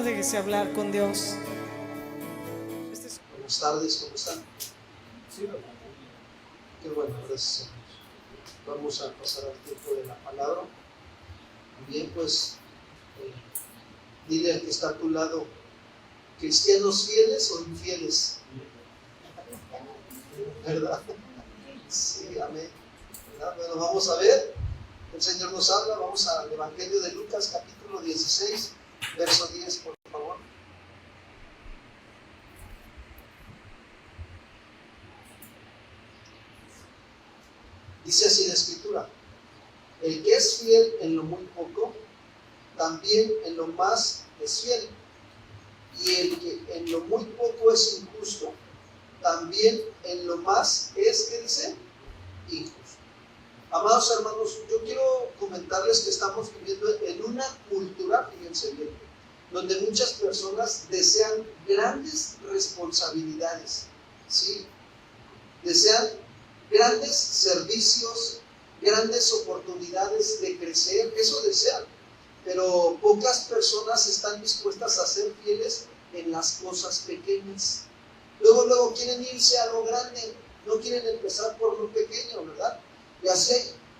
No dejes de hablar con Dios. Buenas tardes, ¿cómo están? Qué bueno, gracias a Dios. Vamos a pasar al tiempo de la palabra. Bien, pues, dile al que está a tu lado, ¿cristianos fieles o infieles? ¿Verdad? Sí, amén. ¿Verdad? Bueno, vamos a ver. El Señor nos habla. Vamos al Evangelio de Lucas, capítulo 16, verso 10, por favor. Dice así la Escritura: el que es fiel en lo muy poco, también en lo más es fiel. Y el que en lo muy poco es injusto, también en lo más es, ¿qué dice? Injusto. Amados hermanos, yo quiero comentarles que estamos viviendo en una cultura, fíjense bien, donde muchas personas desean grandes responsabilidades, ¿sí? Desean grandes servicios, grandes oportunidades de crecer, eso desean. Pero pocas personas están dispuestas a ser fieles en las cosas pequeñas. Luego quieren irse a lo grande, no quieren empezar por lo pequeño, ¿verdad? Y así,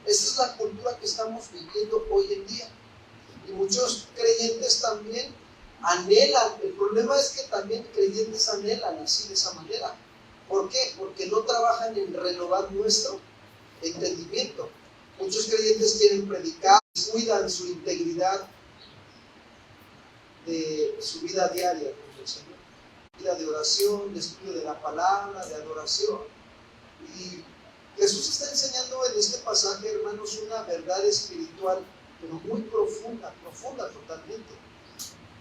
esa es la cultura que estamos viviendo hoy en día. Y muchos creyentes también anhelan, el problema es que también creyentes anhelan así, de esa manera. ¿Por qué? Porque no trabajan en renovar nuestro entendimiento. Muchos creyentes quieren predicar, cuidan su integridad de su vida diaria con el Señor, vida de oración, de estudio de la palabra, de adoración. Y Jesús está enseñando en este pasaje, hermanos, una verdad espiritual, pero muy profunda totalmente.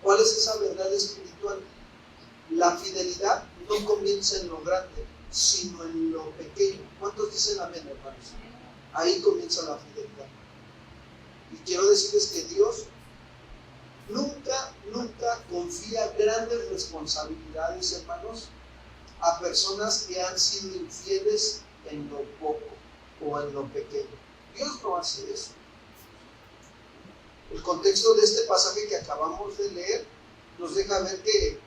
¿Cuál es esa verdad espiritual? La fidelidad no comienza en lo grande, sino en lo pequeño. ¿Cuántos dicen amén, hermanos? Ahí comienza la fidelidad. Y quiero decirles que Dios nunca confía grandes responsabilidades, hermanos, a personas que han sido infieles en lo poco o en lo pequeño. Dios no hace eso. El contexto de este pasaje que acabamos de leer nos deja ver que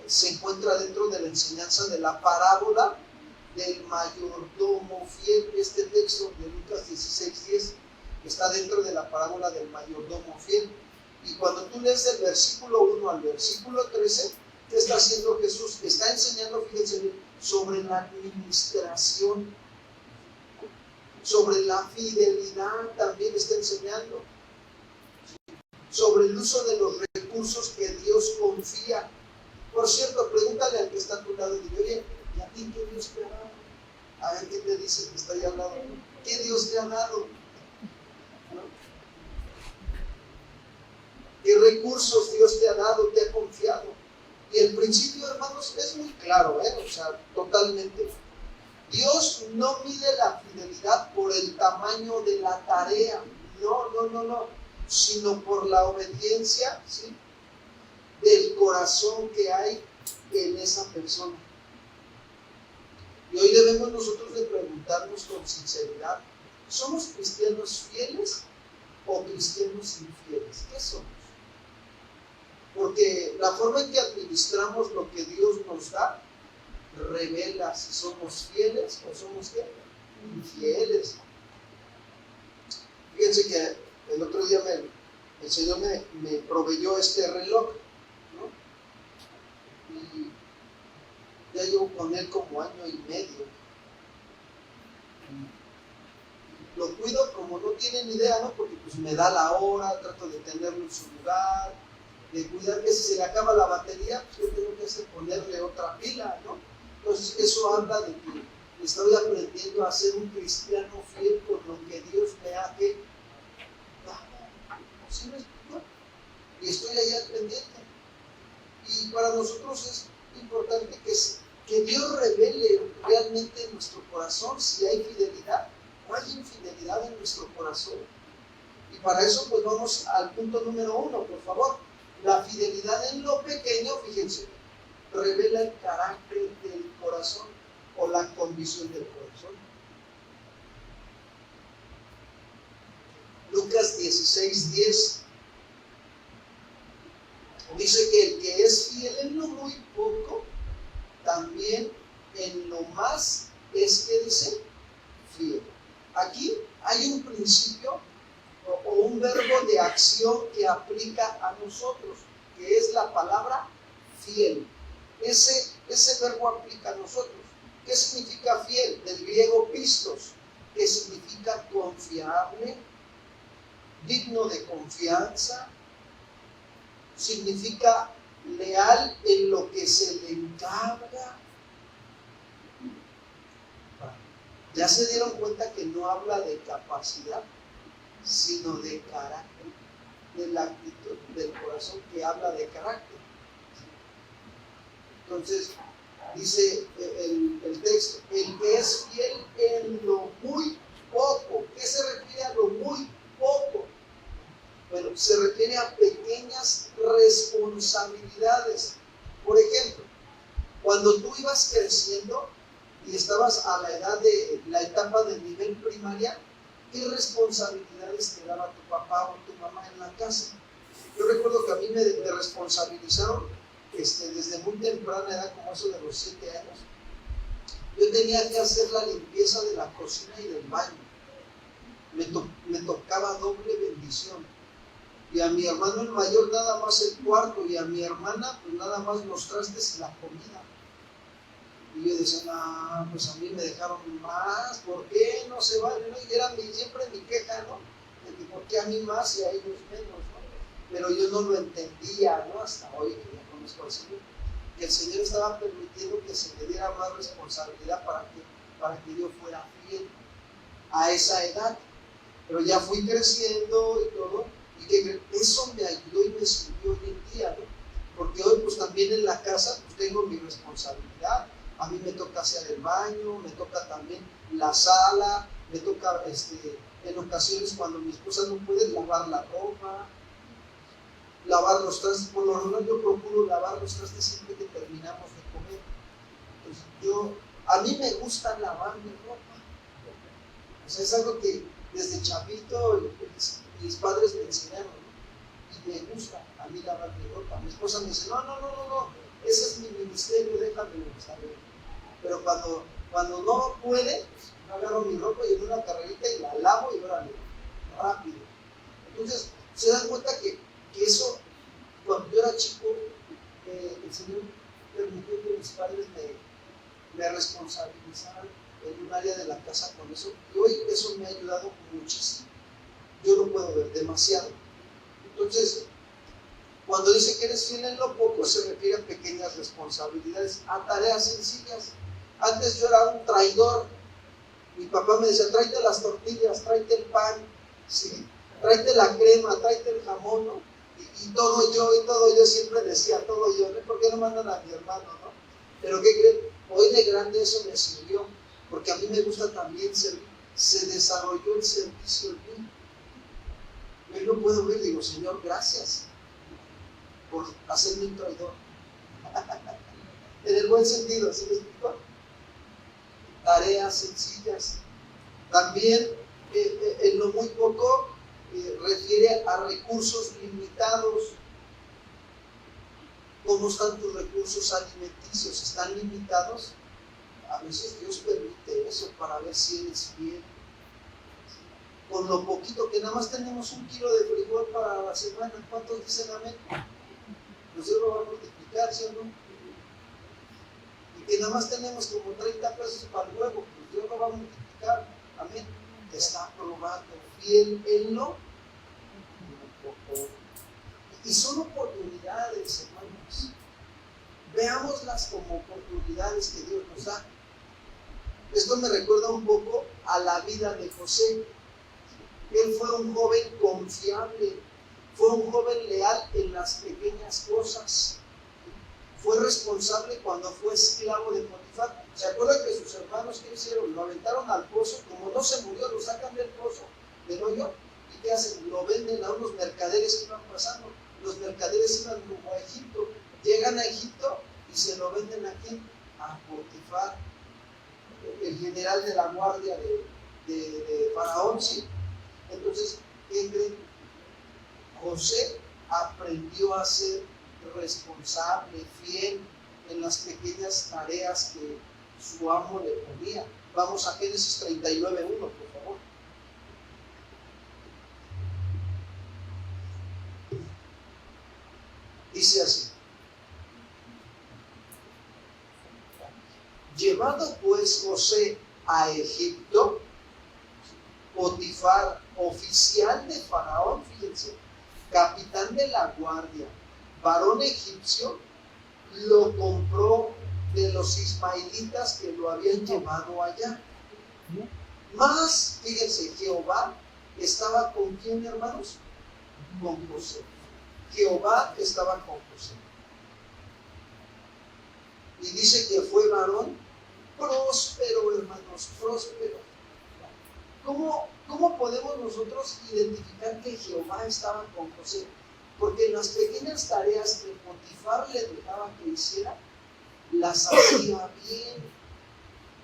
se encuentra dentro de la enseñanza de la parábola del mayordomo fiel. Este texto de Lucas 16:10 está dentro de la parábola del mayordomo fiel. Y cuando tú lees del versículo 1 al versículo 13, ¿qué está haciendo Jesús? Está enseñando, fíjense bien, sobre la administración, sobre la fidelidad también está enseñando, sobre el uso de los recursos que Dios confía. Por cierto, pregúntale al que está a tu lado y dile, oye, ¿y a ti qué Dios te ha dado? A ver qué te dice que está ahí al lado. ¿Qué Dios te ha dado? ¿No? ¿Qué recursos Dios te ha dado, te ha confiado? Y el principio, hermanos, es muy claro, o sea, totalmente. Dios no mide la fidelidad por el tamaño de la tarea, no, sino por la obediencia, ¿sí?, del corazón que hay en esa persona. Y hoy debemos nosotros de preguntarnos con sinceridad, ¿somos cristianos fieles o cristianos infieles? ¿Qué somos? Porque la forma en que administramos lo que Dios nos da revela si somos fieles o somos ¿qué? Infieles. Fíjense que el otro día el Señor me proveyó este reloj, ¿no? Y ya llevo con él como año y medio. Lo cuido como no tienen idea, ¿no? Porque pues me da la hora, trato de tenerlo en su lugar, de cuidar que si se le acaba la batería, pues yo tengo que hacer ponerle otra pila, ¿no? Entonces eso habla de que estoy aprendiendo a ser un cristiano fiel con lo que Dios me ha dado. ¿Sí me explico? Y estoy ahí al pendiente. Y para nosotros es importante que Dios revele realmente en nuestro corazón si hay fidelidad o hay infidelidad en nuestro corazón. Y para eso pues vamos al punto número 1, por favor. La fidelidad en lo pequeño, fíjense, revela el carácter del corazón o la condición del corazón. Lucas 16:10 dice Dice que el que es fiel en lo muy poco, también en lo más es que dice fiel. Aquí hay un principio o un verbo de acción que aplica a nosotros, que es la palabra fiel. Ese verbo aplica a nosotros. ¿Qué significa fiel? Del griego pistos, que significa confiable, digno de confianza, significa leal en lo que se le encarga. Ya se dieron cuenta que no habla de capacidad, sino de carácter, de la actitud del corazón, que habla de carácter. Entonces, dice el texto, el que es fiel en lo muy poco. ¿Qué se refiere a lo muy poco? Bueno, se refiere a pequeñas responsabilidades. Por ejemplo, cuando tú ibas creciendo y estabas a la edad de la etapa del nivel primaria, ¿qué responsabilidades te daba tu papá o tu mamá en la casa? Yo recuerdo que a mí me responsabilizaron desde muy temprana edad, como eso de los 7 años. Yo tenía que hacer la limpieza de la cocina y del baño. Me tocaba doble bendición. Y a mi hermano el mayor nada más el cuarto, y a mi hermana pues nada más los trastes y la comida. Y yo decía, no, pues a mí me dejaron más, ¿por qué no se vale? ¿No? Y era siempre mi queja, ¿no? De que ¿por qué a mí más y a ellos menos? ¿No? Pero yo no lo entendía, ¿no? Hasta hoy que ya conozco al Señor, que el Señor estaba permitiendo que se me diera más responsabilidad para que yo fuera fiel a esa edad. Pero ya fui creciendo y todo, y que eso me ayudó y me sirvió hoy en día, ¿no? Porque hoy pues también en la casa pues tengo mi responsabilidad. A mí me toca hacer el baño, me toca también la sala, me toca en ocasiones cuando mi esposa no puede lavar la ropa, lavar los trastes. Por lo general yo procuro lavar los trastes siempre que terminamos de comer. Entonces a mí me gusta lavar mi ropa. O sea, es algo que desde chavito mis padres me enseñaron, ¿no? Y me gusta a mí lavar mi ropa. Mi esposa me dice, no, ese es mi ministerio, déjame saber. Pero cuando no puede, pues, agarro mi ropa y en una carrerita y la lavo y órale, rápido. Entonces, se dan cuenta que eso, cuando yo era chico, el Señor permitió que mis padres me responsabilizaran en un área de la casa con eso, y hoy eso me ha ayudado muchísimo. Yo lo puedo ver demasiado. Entonces, cuando dice que eres fiel en lo poco, se refiere a pequeñas responsabilidades, a tareas sencillas. Antes yo era un traidor. Mi papá me decía, tráete las tortillas, tráete el pan, ¿sí? Tráete la crema, tráete el jamón, ¿no? Y todo yo siempre decía, todo yo, ¿no? ¿Por qué no mandan a mi hermano, no? Pero ¿qué creen? Hoy de grande eso me sirvió, porque a mí me gusta también servir. Se desarrolló el servicio en mí. Yo lo puedo ver, digo, Señor, gracias por hacerme un traidor. En el buen sentido, ¿sí me explico? Tareas sencillas. También en lo muy poco refiere a recursos limitados. ¿Cómo están tus recursos alimenticios? ¿Están limitados? A veces Dios permite eso para ver si eres fiel. Con lo poquito que nada más tenemos 1 kilo de frijol para la semana, ¿cuántos dicen amén? Pues Dios lo va a multiplicar, ¿sí o no? Y que nada más tenemos como 30 pesos para el huevo, pues Dios lo va a multiplicar, amén. Está probando, fiel en lo poco. Y son oportunidades, hermanos. Veámoslas como oportunidades que Dios nos da. Esto me recuerda un poco a la vida de José. Él fue un joven confiable, fue un joven leal en las pequeñas cosas. Fue responsable cuando fue esclavo de Potifar. ¿Se acuerdan que sus hermanos qué hicieron? Lo aventaron al pozo, como no se murió, lo sacan del pozo, del hoyo, ¿y qué hacen? Lo venden a unos mercaderes que iban pasando. Los mercaderes iban como a Egipto, llegan a Egipto y se lo venden a ¿quién? A Potifar, el general de la guardia de Faraón, ¿sí? Entonces, ¿qué creen? José aprendió a ser responsable, fiel en las pequeñas tareas que su amo le ponía. Vamos a Génesis 39:1, por favor. Dice así: llevado pues José a Egipto, Potifar, oficial de Faraón, fíjense, capitán de la guardia, varón egipcio, lo compró de los ismaelitas que lo habían llevado allá. Más, fíjense, Jehová estaba con quién, hermanos? Con José. Jehová estaba con José. Y dice que fue varón próspero, hermanos, próspero. ¿Cómo podemos nosotros identificar que Jehová estaba con José? Porque en las pequeñas tareas que Potifar le dejaba que hiciera, las hacía bien,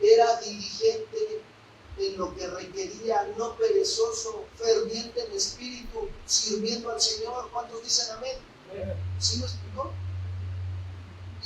era diligente en lo que requería, no perezoso, ferviente en espíritu, sirviendo al Señor. ¿Cuántos dicen amén? ¿Sí me explicó?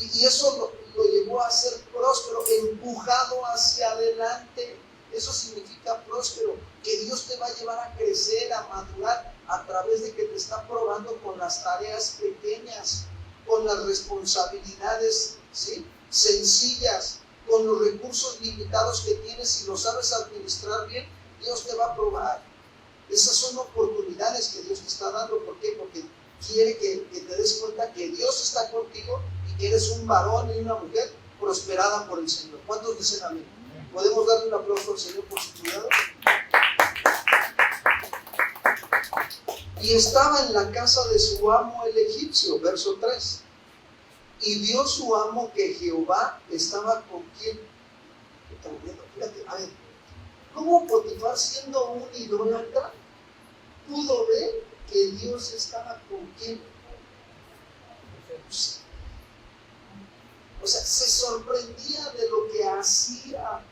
Y eso lo llevó a ser próspero, empujado hacia adelante. Eso significa próspero, que Dios te va a llevar a crecer, a madurar, a través de que te está probando con las tareas pequeñas, con las responsabilidades, ¿sí?, sencillas, con los recursos limitados que tienes. Si lo sabes administrar bien, Dios te va a probar. Esas son oportunidades que Dios te está dando. ¿Por qué? Porque quiere que te des cuenta que Dios está contigo y que eres un varón y una mujer prosperada por el Señor. ¿Cuántos dicen amén? ¿Podemos darle un aplauso al Señor por su cuidado? Y estaba en la casa de su amo el egipcio, verso 3. Y vio su amo que Jehová estaba con quien. Fíjate, a ver, ¿cómo Potifar, siendo un idólatra, pudo ver que Dios estaba con quién? O sea, se sorprendía de lo que hacía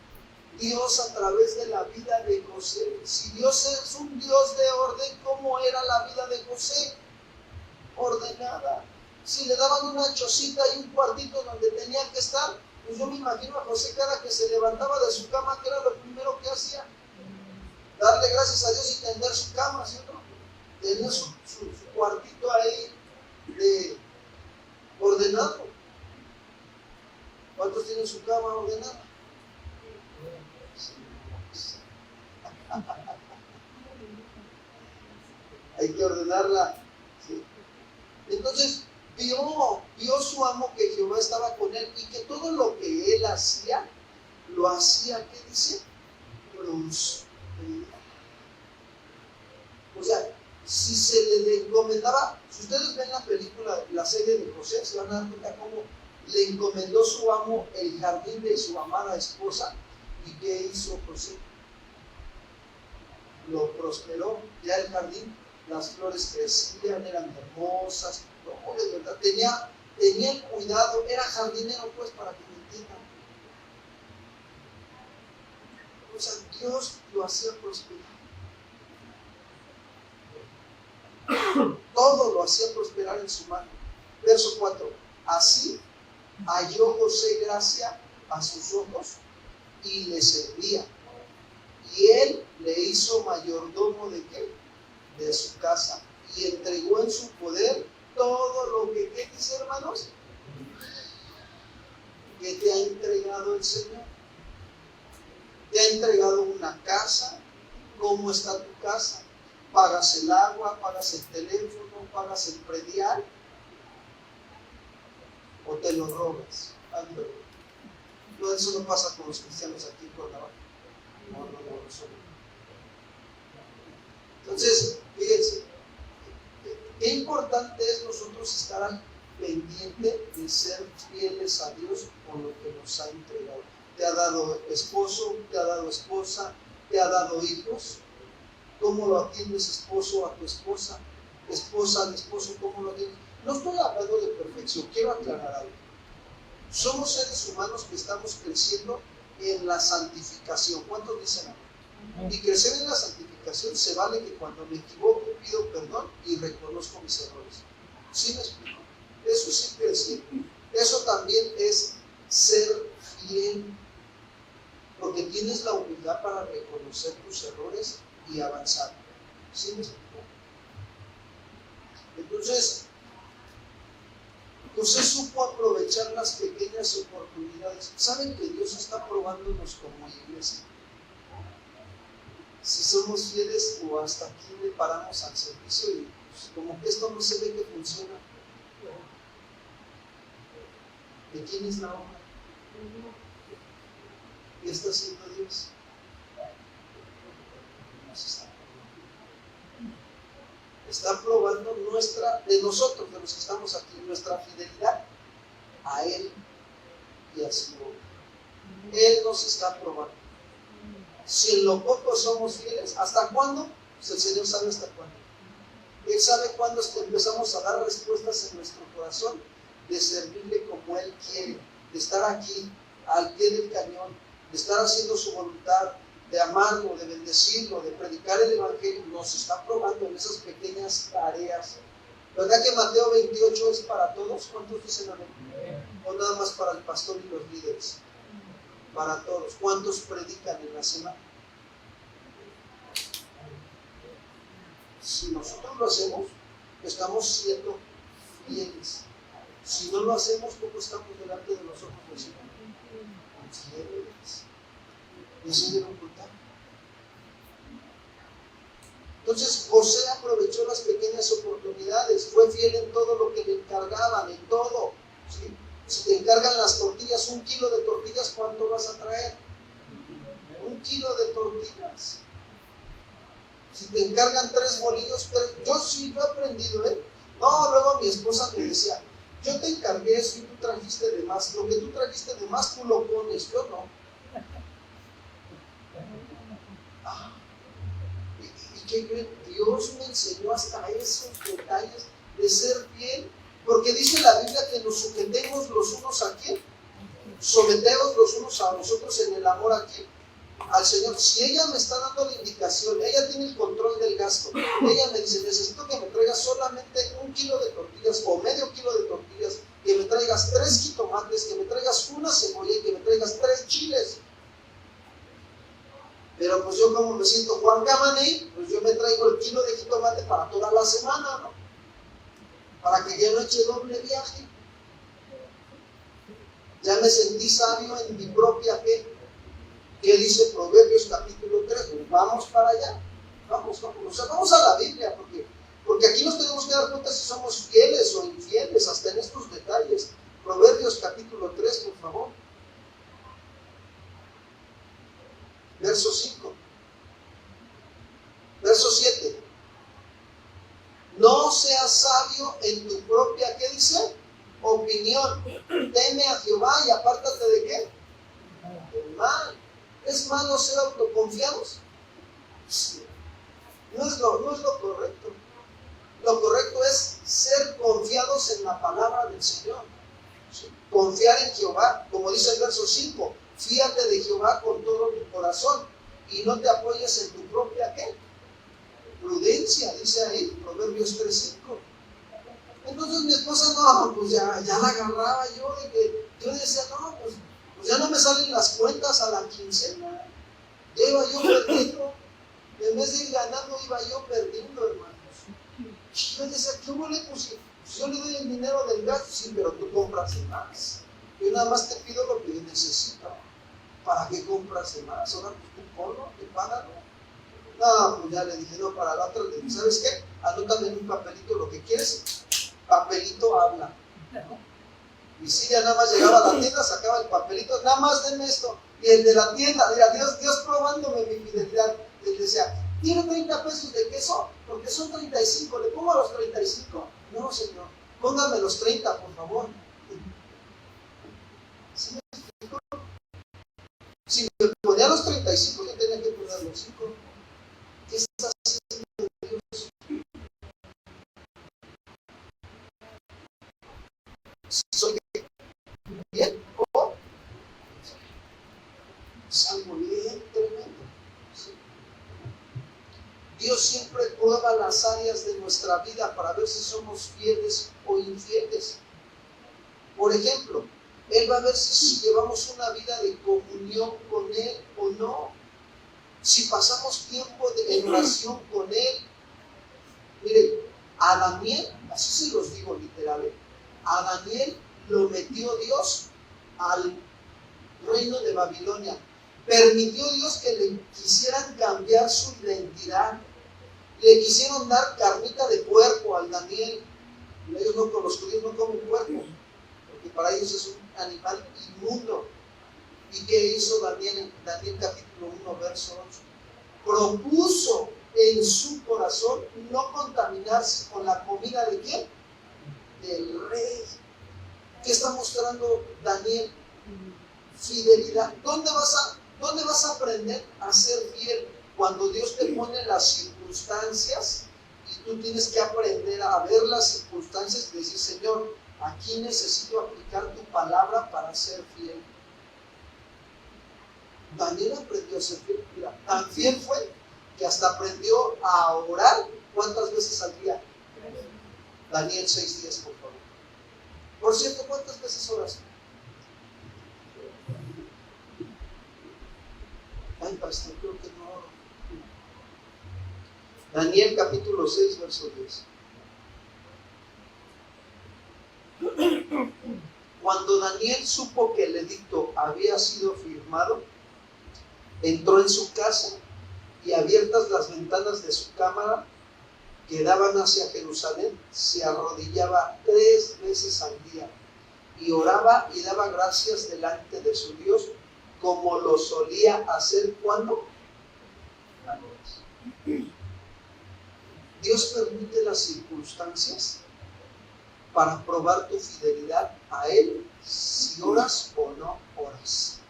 Dios a través de la vida de José. Si Dios es un Dios de orden, ¿cómo era la vida de José? Ordenada. Si le daban una chocita y un cuartito donde tenía que estar, pues yo me imagino a José cada que se levantaba de su cama, que era lo primero que hacía, darle gracias a Dios y tender su cama, ¿sí o no? Tener su cuartito ahí de ordenado. ¿Cuántos tienen su cama ordenada? Hay que ordenarla, ¿sí? Entonces vio su amo que Jehová estaba con él y que todo lo que él hacía, lo hacía, ¿qué dice? Prosperar. O sea, si se le encomendaba, si ustedes ven la película, la serie de José, se van a dar cuenta cómo le encomendó su amo el jardín de su amada esposa. ¿Y qué hizo José? Lo prosperó. Ya el jardín, las flores crecían, eran hermosas, no, de verdad, tenía el cuidado, era jardinero, pues, para que me entiendan. O sea, Dios lo hacía prosperar. Todo lo hacía prosperar en su mano. Verso 4. Así halló José gracia a sus ojos y le servía. Y él le hizo mayordomo ¿de qué? De su casa. Y entregó en su poder todo lo que, ¿qué dice, hermanos? Que te ha entregado el Señor. Te ha entregado una casa. ¿Cómo está tu casa? ¿Pagas el agua? ¿Pagas el teléfono? ¿Pagas el predial? ¿O te lo robas? No, eso no pasa con los cristianos aquí en Cuernavaca. No. Entonces, fíjense, qué importante es nosotros estar al pendiente de ser fieles a Dios con lo que nos ha entregado. Te ha dado esposo, te ha dado esposa, te ha dado hijos. ¿Cómo lo atiendes, esposo, a tu esposa? Esposa al esposo, ¿cómo lo atiendes? No estoy hablando de perfección, quiero aclarar algo. Somos seres humanos que estamos creciendo en la santificación. ¿Cuántos dicen amén? Y crecer en la santificación se vale que cuando me equivoco pido perdón y reconozco mis errores. ¿Sí me explico? Eso es ir creciendo. Eso también es ser fiel, porque tienes la humildad para reconocer tus errores y avanzar. ¿Sí me explico? Entonces, José supo aprovechar las pequeñas oportunidades. ¿Saben que Dios está probándonos como iglesia? Si somos fieles o hasta aquí le paramos al servicio y pues, como que esto no se ve que funciona. ¿De quién es la obra? ¿Qué está haciendo Dios? Nos está probando de nosotros, de los que estamos aquí, nuestra fidelidad a Él y a su obra. Él nos está probando. Si en lo poco somos fieles, ¿hasta cuándo? Pues el Señor sabe hasta cuándo. Él sabe cuándo empezamos a dar respuestas en nuestro corazón de servirle como Él quiere, de estar aquí al pie del cañón, de estar haciendo su voluntad, de amarlo, de bendecirlo, de predicar el Evangelio. Nos está probando en esas pequeñas tareas. ¿Verdad que Mateo 28 es para todos? ¿Cuántos dicen amén? ¿O nada más para el pastor y los líderes? Para todos. ¿Cuántos predican en la semana? Si nosotros lo hacemos, estamos siendo fieles. Si no lo hacemos, ¿cómo estamos delante de los ojos del Señor? Infieles. ¿Y se deben ocultar? Entonces José aprovechó las pequeñas oportunidades, fue fiel en todo lo que le encargaban, en todo. ¿Sí? Si te encargan las tortillas, 1 kilo de tortillas, ¿cuánto vas a traer? 1 kilo de tortillas. Si te encargan 3 bolillos, yo sí lo he aprendido, ¿eh? No, luego mi esposa me decía, yo te encargué eso y tú trajiste de más, lo que tú trajiste de más tú lo pones, yo no. ¿Y qué creen? Dios me enseñó hasta esos detalles de ser fiel, porque dice la Biblia que nos sujetemos los unos a quién, someteos los unos a nosotros en el amor a quién, al Señor. Si ella me está dando la indicación, ella tiene el control del gasto, ella me dice, necesito que me traigas solamente 1 kilo de tortillas o medio kilo de tortillas, que me traigas 3 jitomates, que me traigas 1 cebolla y que me traigas 3 chiles. Pero pues yo, como me siento Juan Camané, pues yo me traigo el kilo de jitomate para toda la semana, ¿no? Para que ya no eche doble viaje. Ya me sentí sabio en mi propia fe. ¿Qué dice Proverbios capítulo 3? Pues vamos para allá. Vamos. O sea, vamos a la Biblia, porque aquí nos tenemos que dar cuenta si somos fieles o infieles, hasta en estos detalles. Proverbios capítulo 3, por favor. Verso 5. Verso 7. No seas sabio en tu propia, ¿qué dice? Opinión. Teme a Jehová y apártate ¿de qué? Del mal. ¿Es malo ser autoconfiados? Sí. No es lo correcto. Lo correcto es ser confiados en la palabra del Señor. ¿Sí? Confiar en Jehová, como dice el verso 5. Fíate de Jehová con todo tu corazón y no te apoyes en tu propia ¿qué? Prudencia, dice ahí, Proverbios 3:5. Entonces mi esposa, no, pues ya la agarraba yo, de que yo decía, no, pues ya no me salen las cuentas a la quincena. Ya iba yo perdiendo. En vez de ir ganando, iba yo perdiendo, hermanos. Yo decía, ¿qué huele? Pues yo le doy el dinero del gasto, sí, pero tú compras de más. Yo nada más te pido lo que necesito. ¿Para qué compras de más? Ahora pues tú ponlo, te págalo. No, pues ya le dije, no, para la otra le dije, ¿sabes qué? Anótame en un papelito lo que quieres. Papelito habla. Y si ya nada más llegaba a la tienda, sacaba el papelito, nada más denme esto. Y el de la tienda, mira, Dios probándome mi fidelidad. Y él decía, ¿tiene 30 pesos de queso? Porque son 35, ¿le pongo a los 35? No, señor, póngame los 30, por favor. ¿Sí me explico? Si me ponía los 35, yo tenía que poner los 5. ¿Qué está haciendo Dios? ¿Soy bien o es algo bien tremendo? ¿Sí? Dios siempre prueba las áreas de nuestra vida para ver si somos fieles o infieles. Por ejemplo, Él va a ver si llevamos una vida de comunión con Él o no. Si pasamos tiempo en oración con Él. Miren, a Daniel, así se los digo literal, a Daniel lo metió Dios al reino de Babilonia. Permitió Dios que le quisieran cambiar su identidad. Le quisieron dar carnita de puerco al Daniel. Ellos no, con los judíos no comen puerco, porque para ellos es un animal inmundo. ¿Y qué hizo Daniel en Daniel capítulo 1, verso 8? Propuso en su corazón no contaminarse con la comida de ¿quién? Del rey. ¿Qué está mostrando Daniel? Fidelidad. ¿Dónde vas a aprender a ser fiel? Cuando Dios te pone las circunstancias y tú tienes que aprender a ver las circunstancias y decir, Señor, aquí necesito aplicar tu palabra para ser fiel. Daniel aprendió a ser fiel. Mira, tan fiel fue que hasta aprendió a orar. ¿Cuántas veces al día? Daniel 6:10, por favor. Por cierto, ¿cuántas veces oras? Ay, pastor, creo que no oro. Daniel capítulo 6, verso 10. Cuando Daniel supo que el edicto había sido firmado, entró en su casa y, abiertas las ventanas de su cámara que daban hacia Jerusalén, se arrodillaba 3 veces al día y oraba y daba gracias delante de su Dios, como lo solía hacer cuando. Dios permite las circunstancias para probar tu fidelidad a Él, si oras o no oras.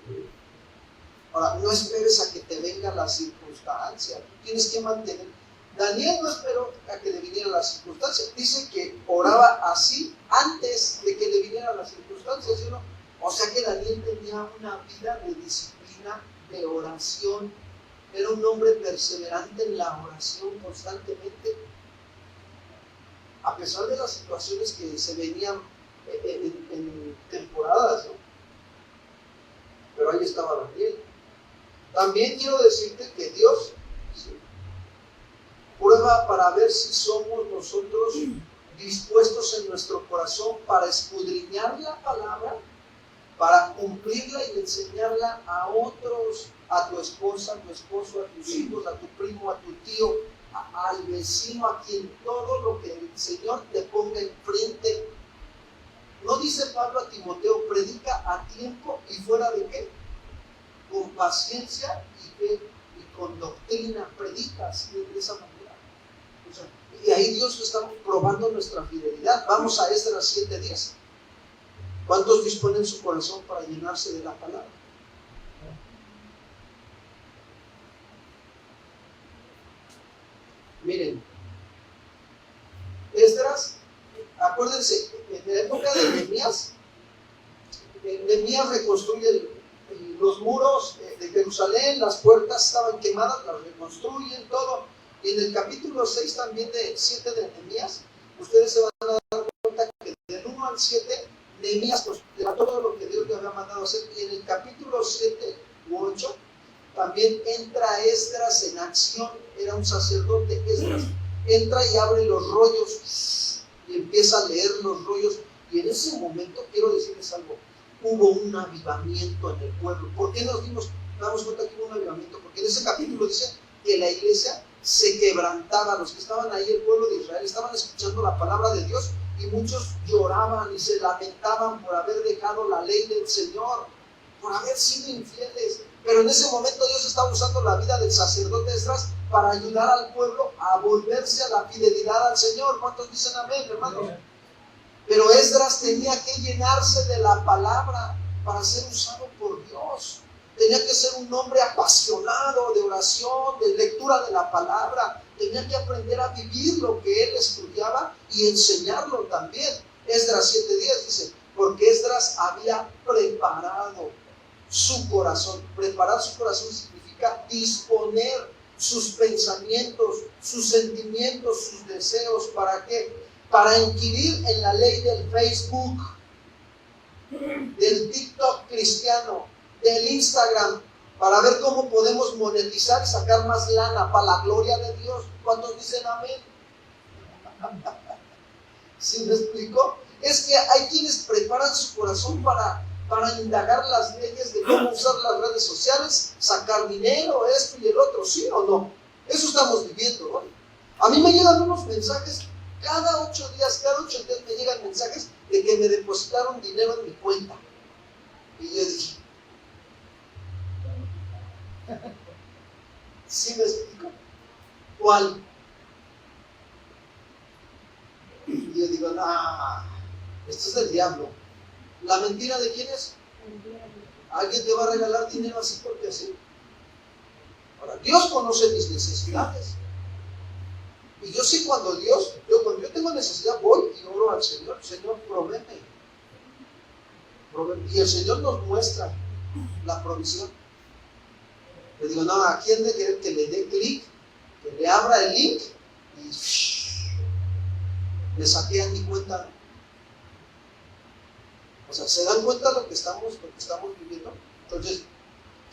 Ahora, no esperes a que te venga la circunstancia, tienes que mantener. Daniel no esperó a que le viniera la circunstancia, dice que oraba así antes de que le viniera la circunstancia, ¿sí o no? O sea que Daniel tenía una vida de disciplina, de oración, era un hombre perseverante en la oración constantemente, a pesar de las situaciones que se venían en temporadas, ¿no? Pero ahí estaba Daniel. También quiero decirte que Dios prueba para ver si somos nosotros dispuestos en nuestro corazón para escudriñar la palabra, para cumplirla y enseñarla a otros, a tu esposa, a tu esposo, a tus hijos, a tu primo, a tu tío, al vecino, a quien todo lo que el Señor te ponga enfrente. ¿No dice Pablo a Timoteo, predica a tiempo y fuera de qué? Con paciencia y con doctrina, predica así de esa manera. O sea, y ahí Dios está probando nuestra fidelidad. Vamos a Esdras 7:10. ¿Cuántos disponen su corazón para llenarse de la palabra? Miren, Esdras, acuérdense, en la época de Nehemías reconstruye los muros de Jerusalén, las puertas estaban quemadas, las reconstruyen, todo. Y en el capítulo 6 también de 7 de Nehemías, ustedes se van a dar cuenta que del 1 al 7, Nehemías pues levantó todo lo que Dios le había mandado hacer. Y en el capítulo 7 u 8, también entra Esdras en acción, era un sacerdote Esdras, entra y abre los rollos y empieza a leer los rollos. Y en ese momento, quiero decirles algo, hubo un avivamiento en el pueblo. ¿Por qué damos cuenta que hubo un avivamiento? Porque en ese capítulo dice que la iglesia se quebrantaba, los que estaban ahí, el pueblo de Israel, estaban escuchando la palabra de Dios y muchos lloraban y se lamentaban por haber dejado la ley del Señor, por haber sido infieles. Pero en ese momento Dios estaba usando la vida del sacerdote Esdras para ayudar al pueblo a volverse a la fidelidad al Señor. ¿Cuántos dicen amén, hermanos? Pero Esdras tenía que llenarse de la palabra para ser usado por Dios. Tenía que ser un hombre apasionado de oración, de lectura de la palabra. Tenía que aprender a vivir lo que él estudiaba y enseñarlo también. Esdras 7:10 dice, porque Esdras había preparado su corazón. Preparar su corazón significa disponer sus pensamientos, sus sentimientos, sus deseos. ¿Para qué? Para inquirir en la ley del Facebook. del TikTok cristiano, del Instagram, para ver cómo podemos monetizar y sacar más lana para la gloria de Dios. ¿Cuántos dicen amén? ¿Sí me explico? Es que hay quienes preparan su corazón para indagar las leyes de cómo usar las redes sociales, sacar dinero, esto y el otro, ¿sí o no? Eso estamos viviendo, ¿no? A mí me llegan unos mensajes, cada 8 días me llegan mensajes de que me depositaron dinero en mi cuenta. Y yo dije, ¿sí me explico? ¿Cuál? Y yo digo, no, esto es del diablo. ¿La mentira de quién es? ¿Alguien te va a regalar dinero así porque así? Ahora, Dios conoce mis necesidades. Y yo sé cuando cuando yo tengo necesidad, voy y oro al Señor. Señor, provéeme. Y el Señor nos muestra la provisión. Le digo, no, ¿a quién de querer que le dé clic, que le abra el link y le saquean mi cuenta? O sea, ¿se dan cuenta lo que estamos viviendo? Entonces,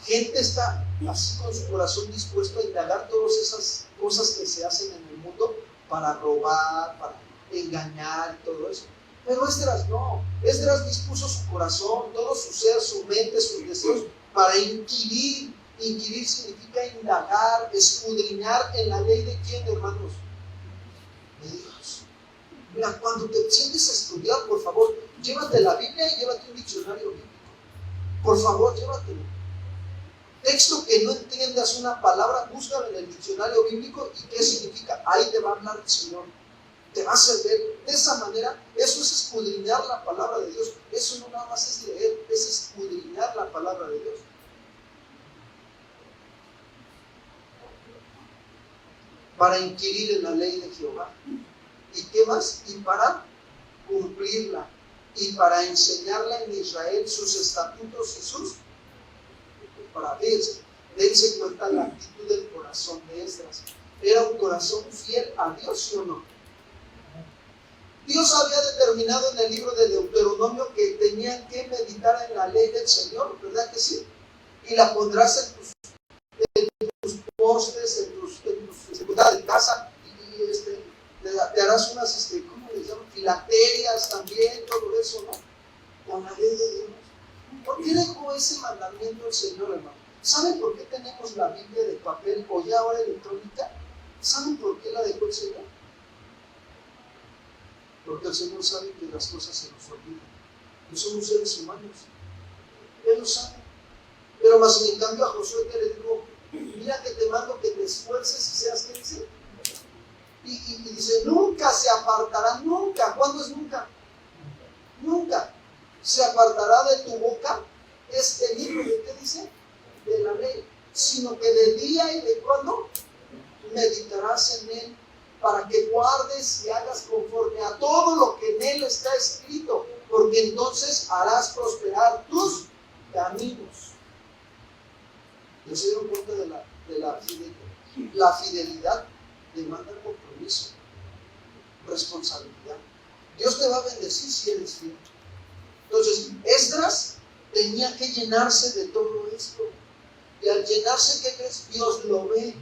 gente está así con su corazón dispuesto a indagar todas esas cosas que se hacen en el mundo para robar, para engañar y todo eso. Pero Esdras no. Esdras dispuso su corazón, todo su ser, su mente, sus deseos para inquirir. Inquirir significa indagar, escudriñar en la ley de quién, hermanos, de Dios. Mira, cuando te sientes a estudiar, por favor, llévate la Biblia y llévate un diccionario bíblico. Por favor, llévatelo. Texto que no entiendas una palabra, búscalo en el diccionario bíblico y qué significa. Ahí te va a hablar el Señor. Te va a servir. De esa manera, eso es escudriñar la palabra de Dios. Eso no nada más es leer, es escudriñar la palabra de Dios. Para inquirir en la ley de Jehová. ¿Y qué más? Y para cumplirla. Y para enseñarla en Israel sus estatutos y sus... Para dense cuenta la actitud del corazón de Esdras. ¿Era un corazón fiel a Dios, sí o no? Dios había determinado en el libro de Deuteronomio que tenían que meditar en la ley del Señor, ¿verdad que sí? Y la pondrás en tus postes, en tus de casa, y te harás unas, ¿cómo les llaman? Filacterias también, todo eso, ¿no? Con la ley de Dios. ¿Por qué dejó ese mandamiento el Señor, hermano? ¿Saben por qué tenemos la Biblia de papel o ya ahora electrónica? ¿Saben por qué la dejó el Señor? Porque el Señor sabe que las cosas se nos olvidan. Que somos seres humanos. Él lo sabe. Pero más en cambio a Josué que le dijo, mira que te mando que te esfuerces y seas quien sea. Y dice, nunca se apartará, nunca. ¿Cuándo es nunca? Nunca se apartará de tu boca este libro, ¿de qué dice? De la ley. Sino que de día y de cuando meditarás en él, para que guardes y hagas conforme a todo lo que en él está escrito, porque entonces harás prosperar tus caminos. ¿No se dieron cuenta de la fidelidad? La fidelidad demanda compromiso, responsabilidad. Dios te va a bendecir si eres fiel. Entonces, Esdras tenía que llenarse de todo esto. Y al llenarse, ¿qué crees? Dios lo ve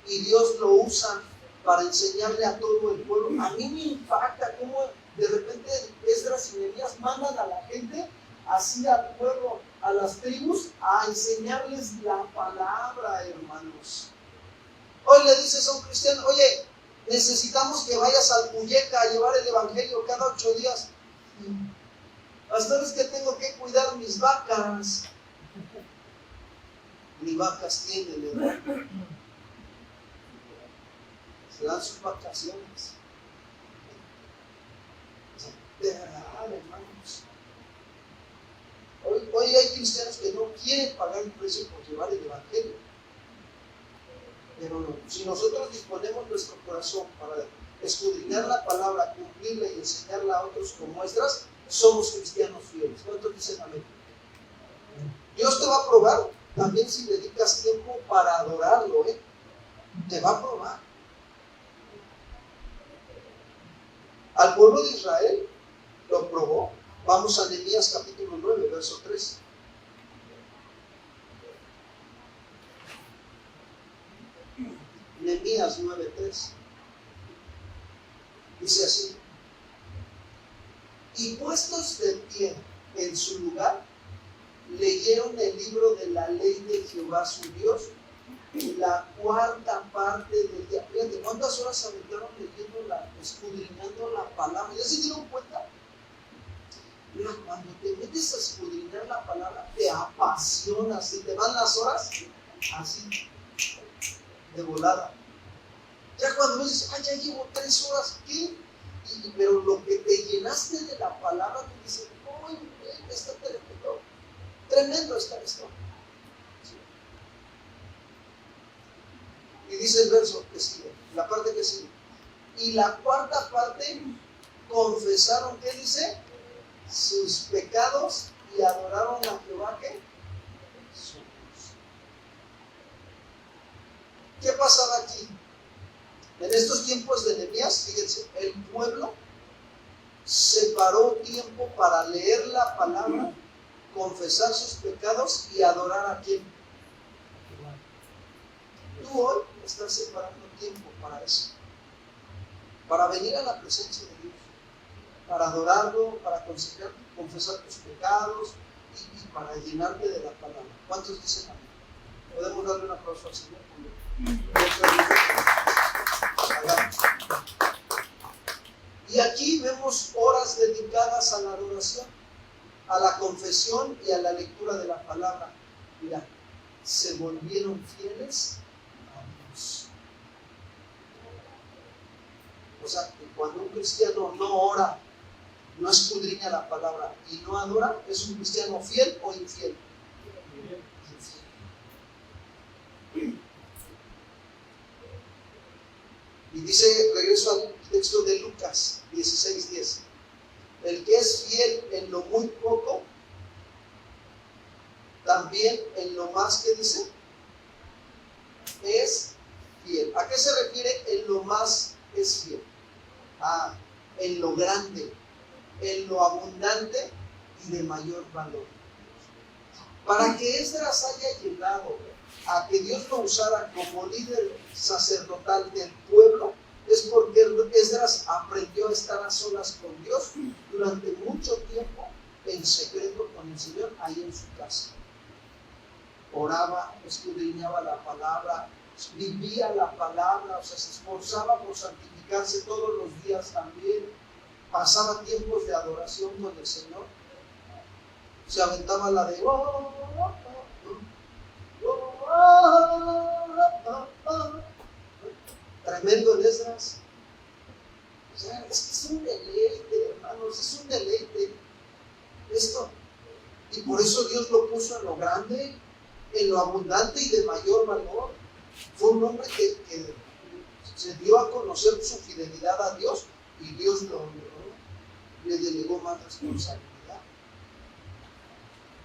y Dios lo usa para enseñarle a todo el pueblo. A mí me impacta cómo de repente Esdras y Nehemías mandan a la gente, así al pueblo, a las tribus, a enseñarles la palabra, hermanos. Hoy le dices a un cristiano, oye, necesitamos que vayas al Puyeca a llevar el evangelio cada 8 días. Hasta es que tengo que cuidar mis vacas. Ni vacas tienen, hermano. Se dan sus vacaciones. De verdad, hermanos. Hoy hay cristianos que no quieren pagar el precio por llevar el evangelio. Pero no, si nosotros disponemos nuestro corazón para escudriñar la palabra, cumplirla y enseñarla a otros como Esdras, somos cristianos fieles. ¿Cuántos dicen amén? Dios te va a probar también si dedicas tiempo para adorarlo, te va a probar. Al pueblo de Israel lo probó Vamos a Nehemías capítulo 9, verso 3. Nehemías 9:3. Dice así: y puestos de pie en su lugar, leyeron el libro de la ley de Jehová su Dios, la cuarta parte del día. Fíjate, ¿cuántas horas aventaron leyendo, escudriñando la palabra? ¿Ya se dieron cuenta? Mira, cuando te metes a escudriñar la palabra, te apasionas y te van las horas así, de volada. Ya cuando dices, ya llevo 3 horas, ¿qué? Pero lo que te llenaste de la palabra, te dices, ¡ay, está tremendo! Tremendo está esto. Y dice el verso que sigue, la parte que sigue. Y la cuarta parte, confesaron, ¿qué dice? Sus pecados y adoraron a Jehová, ¿qué? Su Dios. ¿Qué pasaba aquí? En estos tiempos de Nehemías, fíjense, el pueblo separó tiempo para leer la palabra, confesar sus pecados y adorar a quién. Tú hoy estás separando tiempo para eso, para venir a la presencia de Dios, para adorarlo, para confesar tus pecados y para llenarte de la palabra. ¿Cuántos dicen amén? Podemos darle un aplauso al Señor. Y aquí vemos horas dedicadas a la adoración, a la confesión y a la lectura de la palabra. Mira, se volvieron fieles a Dios. O sea, que cuando un cristiano no ora, no escudriña la palabra y no adora, ¿es un cristiano fiel o infiel? Y dice, regreso al texto de Lucas 16:10. El que es fiel en lo muy poco, también en lo más, que dice, es fiel. ¿A qué se refiere en lo más es fiel? En lo grande, en lo abundante y de mayor valor. Para que Esdras haya llegado a que Dios lo usara como líder sacerdotal del pueblo, es porque Esdras aprendió a estar a solas con Dios durante mucho tiempo en secreto con el Señor ahí en su casa. Oraba, escudriñaba la palabra, vivía la palabra, o sea, se esforzaba por santificarse todos los días también, pasaba tiempos de adoración con el Señor, se aventaba la de tremendo el Esdras. O sea, es que es un deleite, hermanos, es un deleite esto. Y por eso Dios lo puso en lo grande, en lo abundante y de mayor valor. Fue un hombre que se dio a conocer su fidelidad a Dios y Dios lo honró, le delegó más responsabilidad.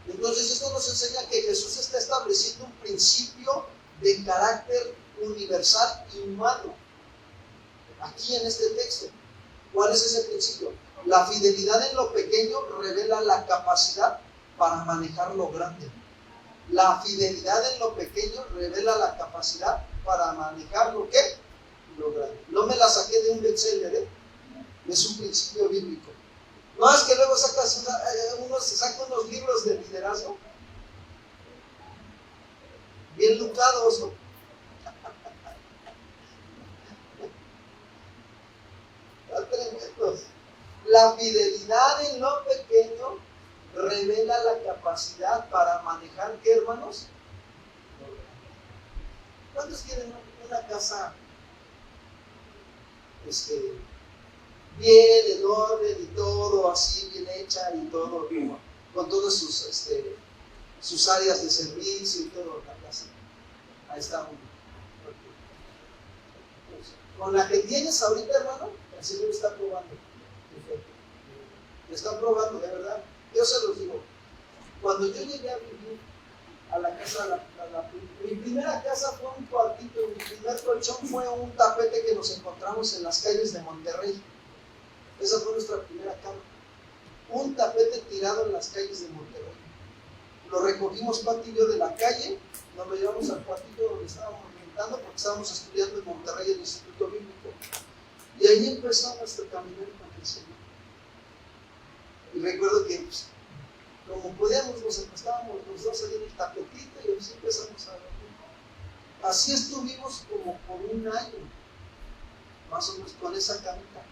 Entonces esto nos enseña que Jesús está estableciendo un principio de carácter universal y humano aquí en este texto. ¿Cuál es ese principio? La fidelidad en lo pequeño revela la capacidad para manejar lo grande. La fidelidad en lo pequeño revela la capacidad para manejar lo que lo grande. No me la saqué de un bestseller, es un principio bíblico. No es que luego uno se saca unos libros de liderazgo bien lucados, ¿no? Están tremendos. La fidelidad en lo pequeño revela la capacidad para manejar, ¿qué, hermanos? ¿Cuántos tienen una casa bien en orden y todo así bien hecha y todo con todas sus áreas de servicio y todo la casa? Ahí está uno. Con la que tienes ahorita, hermano, el Señor está probando. Le está probando, de verdad. Yo se los digo. Cuando yo llegué a vivir a la casa, mi primera casa fue un cuartito, mi primer colchón fue un tapete que nos encontramos en las calles de Monterrey. Esa fue nuestra primera cama. Un tapete tirado en las calles de Monterrey. Lo recogimos Pati y yo de la calle, nos lo llevamos al cuartito donde estábamos rentando porque estábamos estudiando en Monterrey en el Instituto Bíblico. Y ahí empezó nuestro caminar con el Señor. Y recuerdo que, pues, como podíamos, nos acostábamos los dos ahí en el tapetito y así empezamos a dormir. Así estuvimos como por un año, más o menos, con esa camita,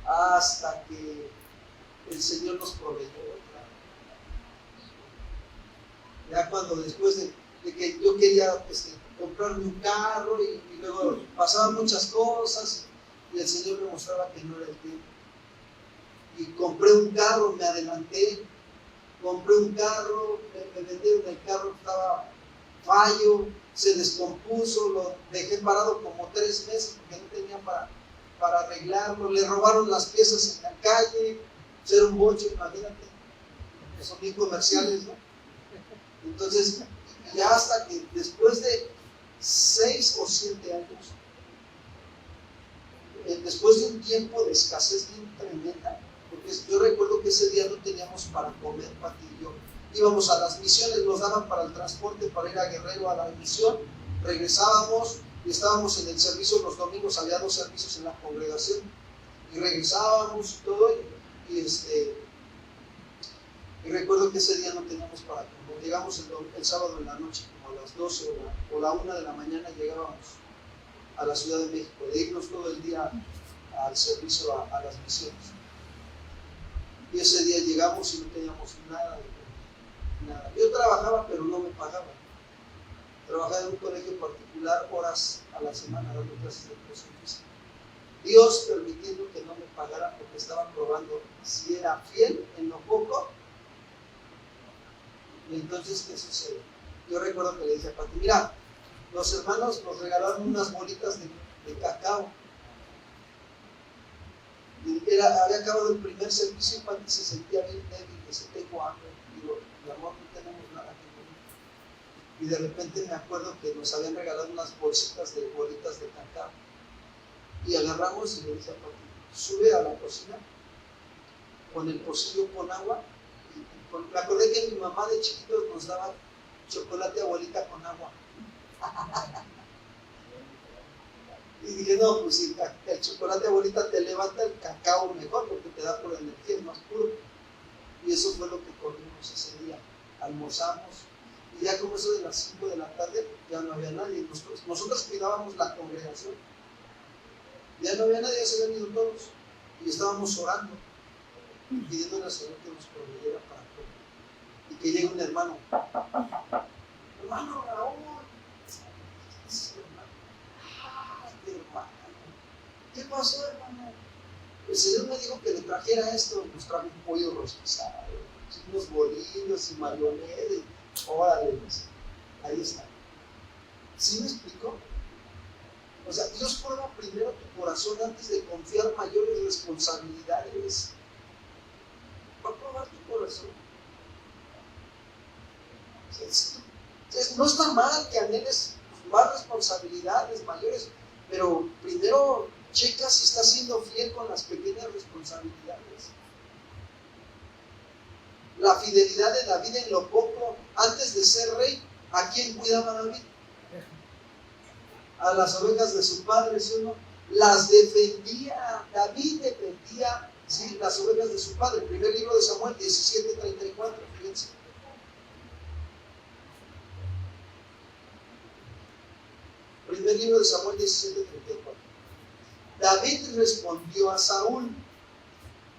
hasta que el Señor nos proveyó. Ya cuando después de que yo quería comprarme un carro y luego pasaban muchas cosas y el Señor me mostraba que no era el tiempo. Y compré un carro, me adelanté, compré un carro, me vendieron el carro, estaba fallo, se descompuso, lo dejé parado como 3 meses porque no tenía para arreglarlo, le robaron las piezas en la calle, era un bocho, imagínate, que son bien comerciales, ¿no? Entonces, ya hasta que después de 6 o 7 años, después de un tiempo de escasez bien tremenda, porque yo recuerdo que ese día no teníamos para comer, Pati y yo. Íbamos a las misiones, nos daban para el transporte para ir a Guerrero a la misión, regresábamos y estábamos en el servicio los domingos, había 2 servicios en la congregación, y regresábamos y todo, y recuerdo que ese día no teníamos para comer. Llegamos el sábado en la noche, como a las 12 o la 1 de la mañana llegábamos a la Ciudad de México, de irnos todo el día al servicio a las misiones. Y ese día llegamos y no teníamos nada de comer, nada. Yo trabajaba, pero no me pagaban. Trabajaba en un colegio particular horas a la semana dando clases de educación física. Dios permitiendo que no me pagaran porque estaban probando si era fiel en lo poco. Y entonces, ¿qué sucede? Yo recuerdo que le dije a Pati, mira, los hermanos nos regalaron unas bolitas de cacao. Y había acabado el primer servicio y Pati se sentía bien débil, que se tengo hambre. Digo, mi amor, no tenemos nada que comer. Y de repente me acuerdo que nos habían regalado unas bolsitas de bolitas de cacao. Y agarramos y le dije a Pati, sube a la cocina, con el pocillo con agua. Me acordé que mi mamá de chiquitos nos daba chocolate abuelita con agua. Y dije, no, pues si el chocolate abuelita te levanta, el cacao mejor, porque te da por energía, es más puro. Y eso fue lo que comimos ese día. Almorzamos, y ya como eso de las 5 de la tarde, ya no había nadie. Nosotros cuidábamos la congregación. Ya no había nadie, ya se habían ido todos. Y estábamos orando, pidiendo al Señor que nos proveyera para comer. Y que llegue un hermano. Hermano Raúl. Hermano. ¿Qué pasó, hermano? El Señor me dijo que le trajera esto. Nos trajo un pollo rostizado, unos bolillos y mayonesa. Órale, ahí está. ¿Sí me explicó? O sea, Dios prueba primero tu corazón antes de confiar mayores responsabilidades. Va a probar tu corazón. No está mal que anheles más responsabilidades mayores, pero primero checa si estás siendo fiel con las pequeñas responsabilidades. La fidelidad de David en lo poco, antes de ser rey, ¿a quién cuidaba David? A las ovejas de su padre, ¿sí o no? Las defendía, David defendía, ¿sí?, las ovejas de su padre. Primer libro de Samuel 17:34, fíjense. Primer libro de Samuel 17:34. David respondió a Saúl: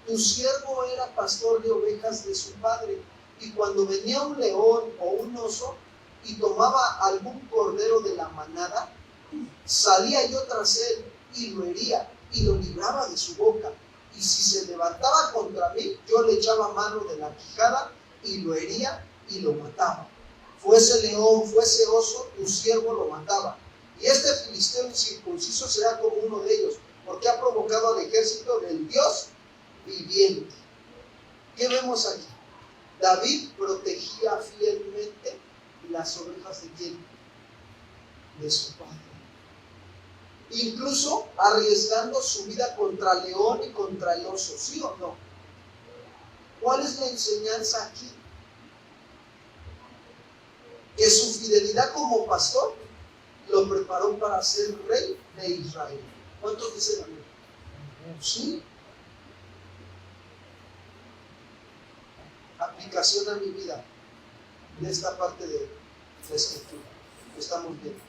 tu siervo era pastor de ovejas de su padre, y cuando venía un león o un oso y tomaba algún cordero de la manada, salía yo tras él y lo hería y lo libraba de su boca. Y si se levantaba contra mí, yo le echaba mano de la quijada y lo hería y lo mataba. Fuese león, fuese oso, tu siervo lo mataba. Y este filisteo incircunciso será como uno de ellos, porque ha provocado al ejército del Dios viviente. ¿Qué vemos aquí? David protegía fielmente las ovejas de quién? De su padre. Incluso arriesgando su vida contra el león y contra el oso, ¿sí o no? ¿cuál es la enseñanza aquí? Que su fidelidad como pastor lo preparó para ser rey de Israel. ¿Cuántos dicen amén? Sí. Aplicación a mi vida de esta parte de la escritura. Estamos viendo.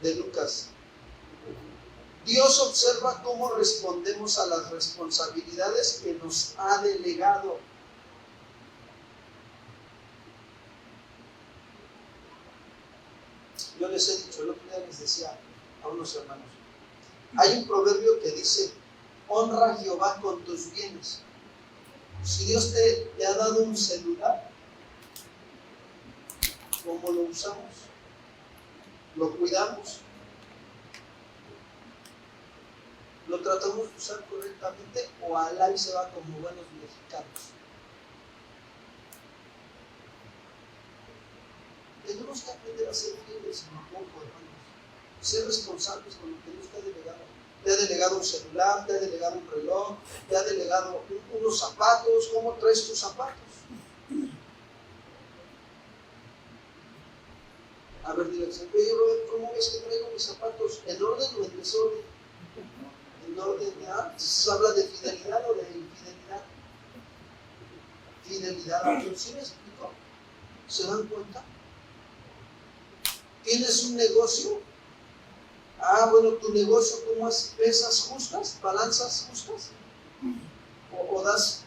De Lucas. Dios observa cómo respondemos a las responsabilidades que nos ha delegado. Yo les he dicho, el otro día les decía a unos hermanos, hay un proverbio que dice, honra a Jehová con tus bienes. Si Dios te ha dado un celular, ¿cómo lo usamos? ¿Lo cuidamos? ¿Lo tratamos de usar correctamente o alá y se va como buenos mexicanos? Tenemos que aprender a ser fieles en un poco, hermanos. Ser responsables con lo que Dios te ha delegado. Te ha delegado un celular, te ha delegado un reloj, te ha delegado unos zapatos. ¿Cómo traes tus zapatos? A ver, dile, Robert, ¿cómo ves que traigo mis zapatos? ¿En orden o en desorden? En orden, ¿ya? ¿Se habla de fidelidad o de infidelidad? Fidelidad a Dios. ¿Sí me explico? ¿Se dan cuenta? ¿Tienes un negocio? Ah, bueno, tu negocio, ¿cómo es? ¿Pesas justas? ¿Balanzas justas? ¿O das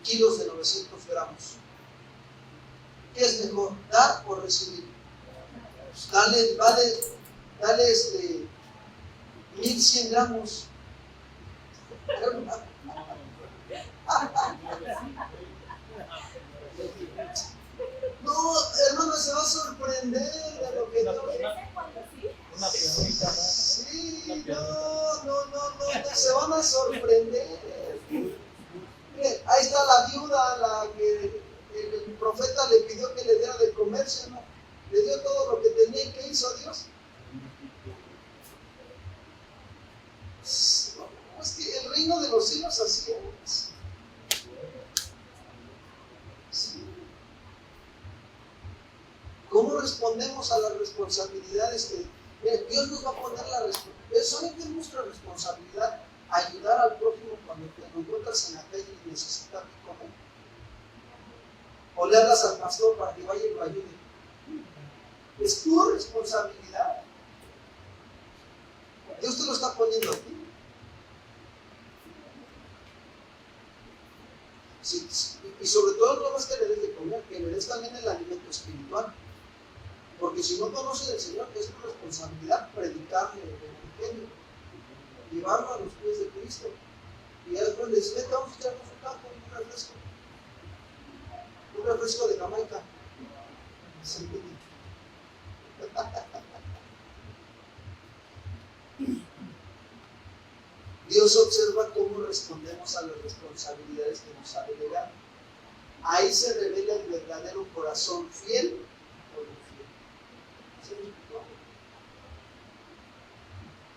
kilos de 900 gramos? ¿Qué es mejor, dar o recibir? Dale 1100 gramos. No, hermano, se va a sorprender de lo que Dios. Sí, no, se van a sorprender. Mire, ahí está la viuda, la que el profeta le pidió que le diera de comercio, ¿no? Le dio todo lo que tenía y ¿qué hizo Dios? No, es que el reino de los cielos así es. Sí. ¿Cómo respondemos a las responsabilidades que Dios nos va a poner la responsabilidad? Solamente es nuestra responsabilidad ayudar al prójimo cuando te encuentras en la calle y necesitas comer. O le hablas al pastor para que vaya y lo ayude. Es tu responsabilidad. Dios te lo está poniendo aquí. Sí, y sobre todo no más que le des de comer, que le des también el alimento espiritual. Porque si no conoce del Señor, es tu responsabilidad predicarle el evangelio, llevarlo a los pies de Cristo. Y ya después le dice, vete, vamos a echarnos un campo, un refresco de Jamaica. Sí. Dios observa cómo respondemos a las responsabilidades que nos ha delegado. Ahí se revela el verdadero corazón fiel o infiel. ¿Sí?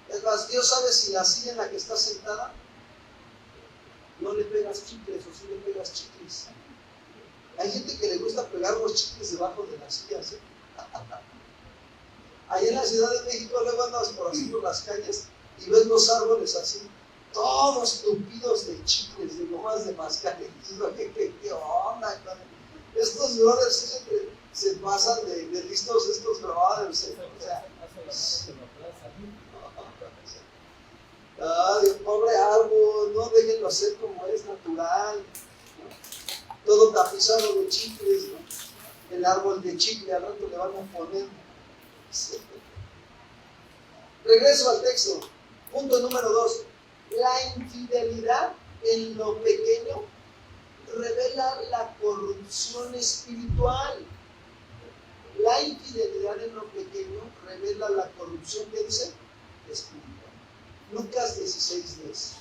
Es más, Dios sabe si la silla en la que está sentada no le pegas chicles o si le pegas chicles. Hay gente que le gusta pegar los chicles debajo de las sillas. Ahí en la Ciudad de México luego andas por así por las calles y ves los árboles así, todos tupidos de chicles, de gomas de mascar. ¿Qué onda? Estos brothers se pasan de listos, estos brothers. O sea, ay, pobre árbol, no déjenlo ser como es natural. Todo tapizado de chicles, ¿no? El árbol de chicle al rato le van a poner. Regreso al texto. Punto número 2. La infidelidad en lo pequeño revela la corrupción espiritual. La infidelidad en lo pequeño revela la corrupción, ¿qué dice? Espiritual. Lucas 16:10.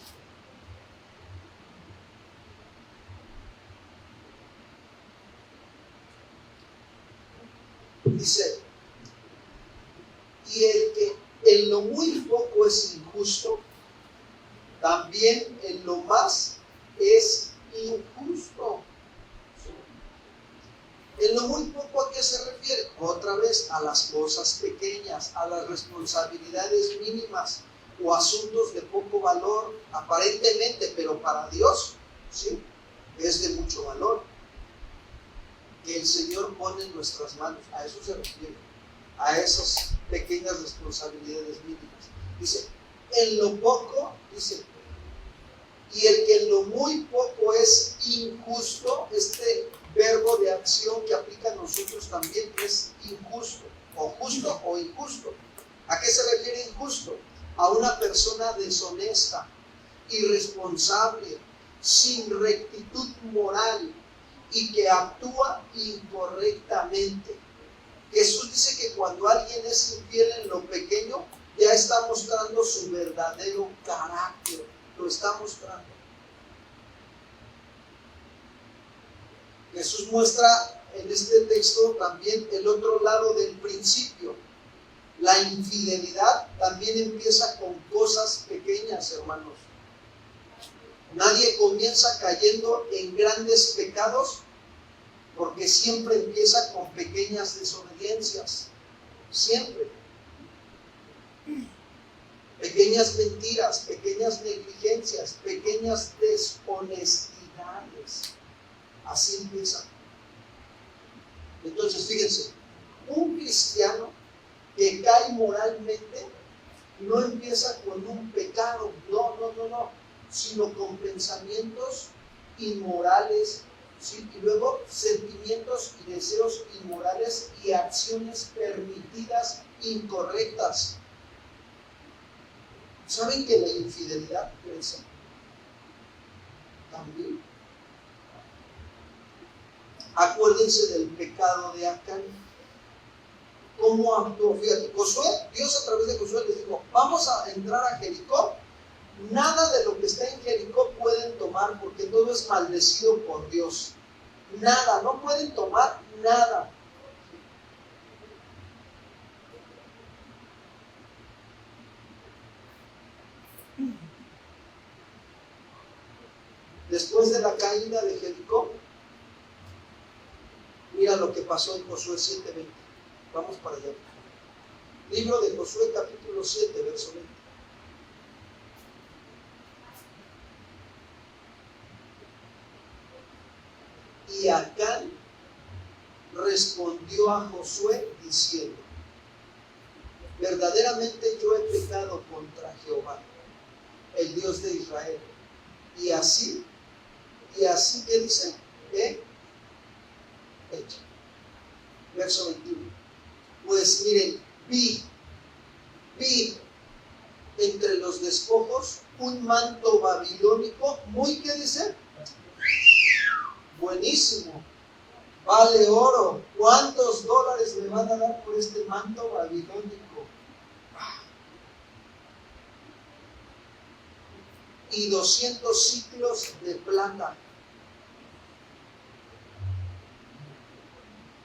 Dice, y el que en lo muy poco es injusto, también en lo más es injusto. mayores a las cosas pequeñas, a las responsabilidades mínimas o asuntos de poco valor, aparentemente, pero para Dios, ¿sí?, es de mucho valor, que el Señor pone en nuestras manos. A eso se refiere, a esas pequeñas responsabilidades mínimas. Dice, en lo poco, dice, y el que en lo muy poco es injusto, este verbo de acción que aplica a nosotros también es injusto, o justo o injusto. ¿A qué se refiere injusto? A una persona deshonesta, irresponsable, sin rectitud moral y que actúa incorrectamente. Jesús dice que cuando alguien es infiel en lo pequeño, ya está mostrando su verdadero carácter, lo está mostrando. Jesús muestra en este texto también el otro lado del principio. La infidelidad también empieza con cosas pequeñas, hermanos. Nadie comienza cayendo en grandes pecados porque siempre empieza con pequeñas desobediencias. Siempre. Pequeñas mentiras, pequeñas negligencias, pequeñas deshonestidades. Así empieza. Entonces, fíjense, un cristiano que cae moralmente no empieza con un pecado, no, sino con pensamientos inmorales, ¿sí? Y luego sentimientos y deseos inmorales y acciones permitidas incorrectas. ¿Saben que la infidelidad crece? También. Acuérdense del pecado de Acán. ¿Cómo actuó? Fíjate, Josué, Dios a través de Josué les dijo, vamos a entrar a Jericó. Nada de lo que está en Jericó pueden tomar porque todo es maldecido por Dios. Nada, no pueden tomar nada. Después de la caída de Jericó, mira lo que pasó en Josué 7:20. Vamos para allá. Libro de Josué capítulo 7, verso 20. Y Acán respondió a Josué diciendo, verdaderamente yo he pecado contra Jehová, el Dios de Israel. Y así, ¿qué dice? He hecho. Verso 21. Pues miren, vi entre los despojos un manto babilónico muy, ¿qué dice? Buenísimo, vale oro. ¿Cuántos dólares me van a dar por este manto babilónico? Y 200 ciclos de plata.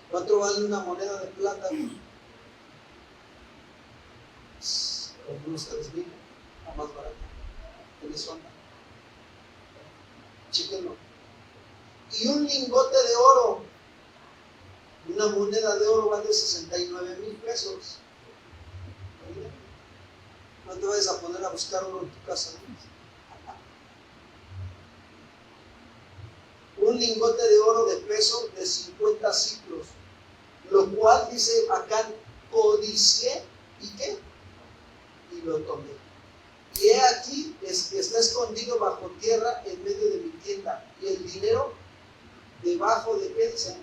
¿Cuánto vale una moneda de plata? Como unos 3,000, la más barata. ¿Tienes onda? Chíquenlo. Y un lingote de oro, una moneda de oro vale 69,000 pesos. No te vayas a poner a buscar oro en tu casa, ¿no? Un lingote de oro de peso de 50 ciclos, lo cual dice acá, codicié, ¿y qué? Y lo tomé. Y he aquí, está escondido bajo tierra en medio de mi tienda, y el dinero debajo de qué dice.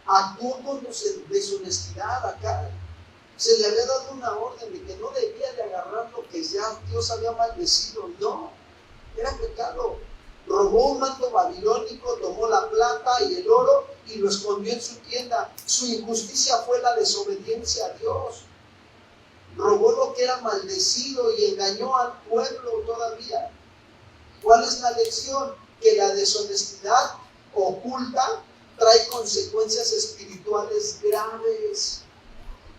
Actuó con deshonestidad acá. Se le había dado una orden de que no debía de agarrar lo que ya Dios había maldecido. No, era pecado. Robó un manto babilónico, tomó la plata y el oro y lo escondió en su tienda. Su injusticia fue la desobediencia a Dios. Robó lo que era maldecido y engañó al pueblo todavía. ¿Cuál es la lección? Que la deshonestidad oculta trae consecuencias espirituales graves.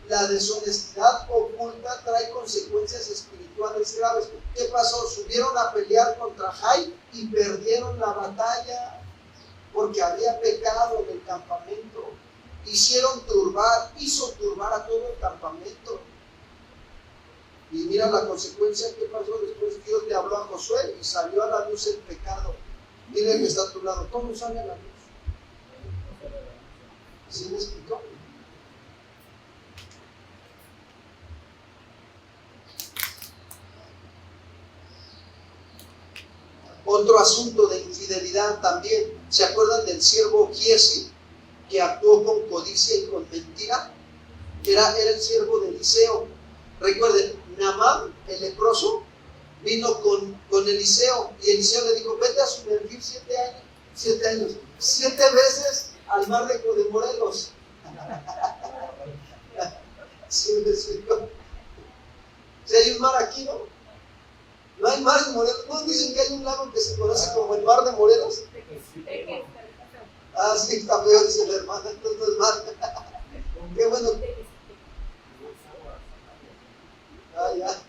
La deshonestidad oculta trae consecuencias espirituales graves. ¿Qué pasó? Subieron a pelear contra Jai y perdieron la batalla. porque había pecado en el campamento. Hizo turbar a todo el campamento. Y mira la consecuencia que pasó después. Dios le habló a Josué y salió a la luz el pecado. Mira el que está a tu lado, todo sale a la luz. ¿Sí me explicó? Otro asunto de infidelidad también. ¿Se acuerdan del siervo Giesi, que actuó con codicia y con mentira? Era el siervo de Eliseo. Recuerden, Naamán, el leproso, vino con Eliseo, y Eliseo le dijo: vete a sumergir 7 veces al mar de Morelos. ¿Sí me explico? Si hay un mar aquí, ¿no? No hay mar en Morelos. ¿No dicen que hay un lago que se conoce como el mar de Morelos? Ah, sí, está feo, dice la hermana, entonces no es mar. Qué bueno. Ah, ya.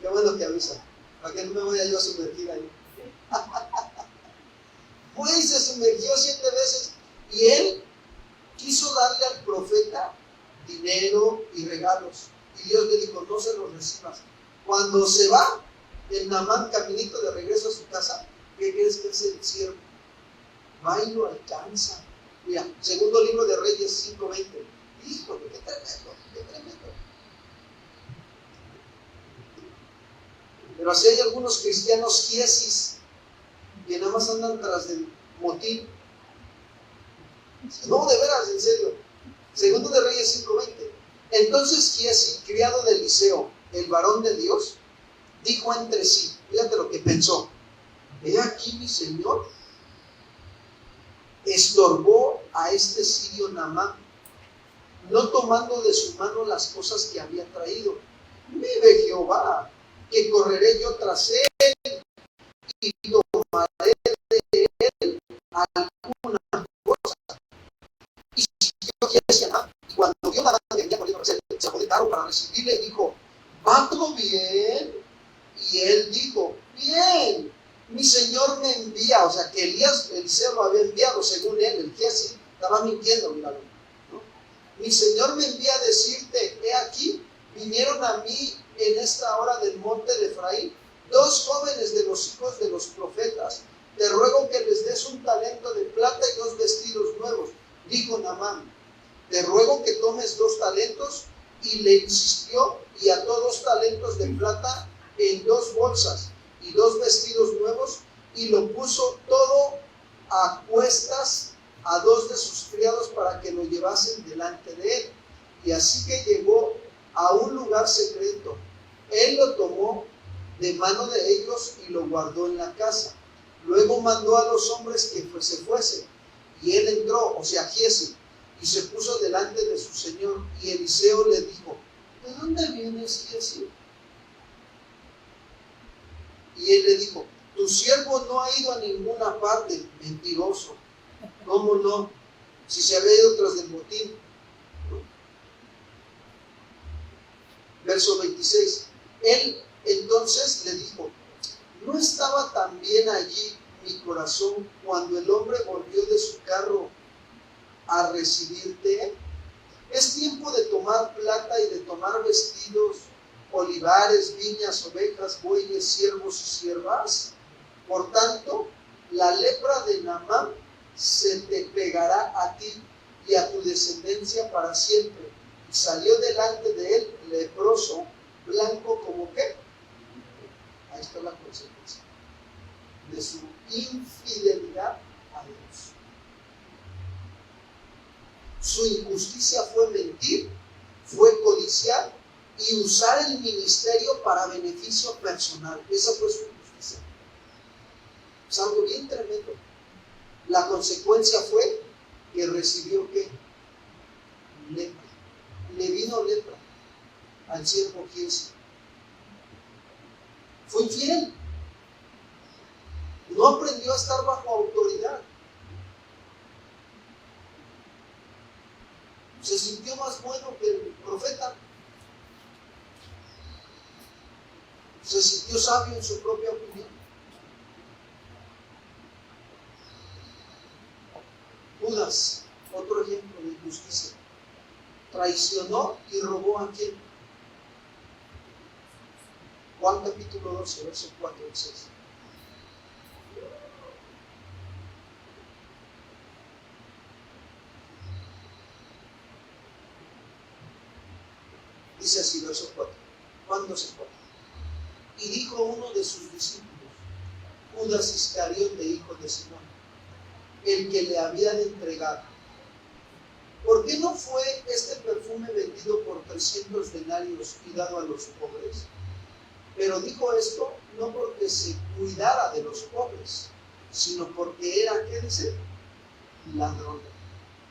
Qué bueno que avisa, para que no me vaya yo a sumergir ahí. Pues se sumergió 7 veces y él quiso darle al profeta dinero y regalos. Y Dios le dijo: no se los recibas. Cuando se va el Naamán caminito de regreso a su casa, ¿qué crees que hace el siervo? Va y lo alcanza. Mira, segundo libro de Reyes 5:20. Híjole, qué tremendo, qué tremendo. Pero así hay algunos cristianos Giesis que nada más andan tras del motín. No, de veras, en serio. Segundo de Reyes 5:20. Entonces Giesi, criado de Eliseo, el varón de Dios, dijo entre sí, fíjate lo que pensó: he aquí mi señor estorbó a este sirio Naamán, no tomando de su mano las cosas que había traído. Vive Jehová, que correré yo tras él y tomaré de él alguna cosa. Y siguió Giesi a Naamán, y cuando vio Naamán que venía corriendo tras él, se bajó de carro para recibirle y dijo: ¿va todo bien? Y él dijo: bien, mi señor me envía. O sea, que Eliseo lo había enviado, según él. El Giesi estaba mintiendo, míralo, ¿no? Mi señor me envía a decirte: he aquí, vinieron a mí en esta hora del monte de Efraín 2 jóvenes de los hijos de los profetas. Te ruego que les des un talento de plata y 2 vestidos nuevos. Dijo Naamán: te ruego que tomes 2 talentos. Y le insistió, y ató 2 talentos de plata en 2 bolsas y 2 vestidos nuevos, y lo puso todo a cuestas a 2 de sus criados para que lo llevasen delante de él. Y así que llegó a un lugar secreto, él lo tomó de mano de ellos y lo guardó en la casa. Luego mandó a los hombres que se fuesen, y él entró, o sea, Giesi, y se puso delante de su señor. Y Eliseo le dijo: ¿de dónde vienes, Giesi? Y él le dijo: tu siervo no ha ido a ninguna parte. Mentiroso. ¿Cómo no? Si se había ido tras del botín. Verso 26. Él entonces le dijo: ¿no estaba también allí mi corazón cuando el hombre volvió de su carro a recibirte? Es tiempo de tomar plata y de tomar vestidos, olivares, viñas, ovejas, bueyes, siervos y siervas. Por tanto, la lepra de Naamán se te pegará a ti y a tu descendencia para siempre. Y salió delante de él leproso, blanco como qué. Ahí está la consecuencia de su infidelidad a Dios. Su injusticia fue mentir, fue codiciar y usar el ministerio para beneficio personal. Esa fue su injusticia. Es algo bien tremendo. La consecuencia fue que recibió ¿qué? Lepra. Le vino lepra al siervo Giesi. Fue infiel. No aprendió a estar bajo autoridad. Se sintió más bueno que el profeta. Se sintió sabio en su propia opinión. Judas, otro ejemplo de injusticia. Traicionó y robó ¿a quién? Juan capítulo 12, verso 4 y 6. Dice así, verso 4. Juan 12, 4. Y dijo uno de sus discípulos, Judas Iscariote, hijo de Simón, el que le había de entregar: ¿por qué no fue este perfume vendido por 300 denarios y dado a los pobres? Pero dijo esto no porque se cuidara de los pobres, sino porque era, ¿qué dice? Ladrón.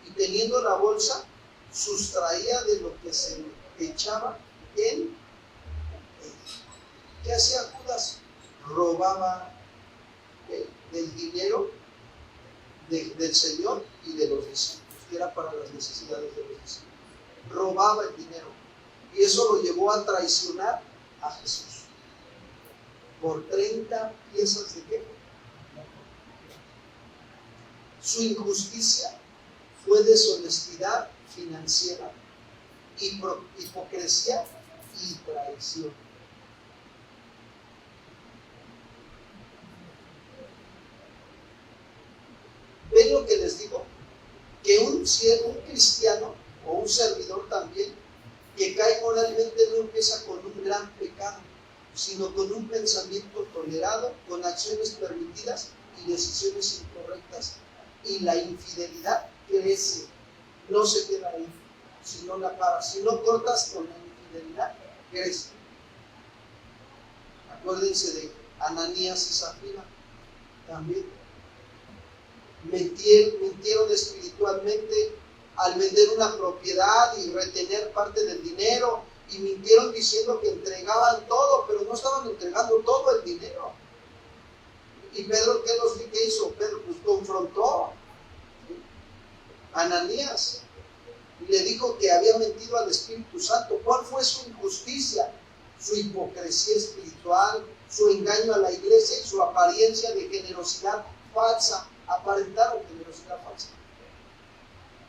Y teniendo la bolsa, sustraía de lo que se echaba en él. ¿Qué hacía Judas? Robaba del dinero del Señor y de los discípulos, que era para las necesidades de los discípulos. Robaba el dinero. Y eso lo llevó a traicionar a Jesús. ¿Por 30 piezas de qué? Su injusticia fue deshonestidad financiera, hipocresía y traición. ¿Ven lo que les digo? Que un cristiano o un servidor también que cae moralmente no empieza con un gran pecado, sino con un pensamiento tolerado, con acciones permitidas y decisiones incorrectas. Y la infidelidad crece, no se queda ahí, si no la paras. Si no cortas con la infidelidad, crece. Acuérdense de Ananías y Zafira, también mintieron espiritualmente al vender una propiedad y retener parte del dinero, y mintieron diciendo que entregaban todo, pero no estaban entregando todo el dinero. Y Pedro, ¿qué hizo? Pedro pues confrontó a Ananías y le dijo que había mentido al Espíritu Santo. ¿Cuál fue su injusticia? Su hipocresía espiritual, su engaño a la iglesia y su apariencia de generosidad falsa. Aparentaron generosidad falsa.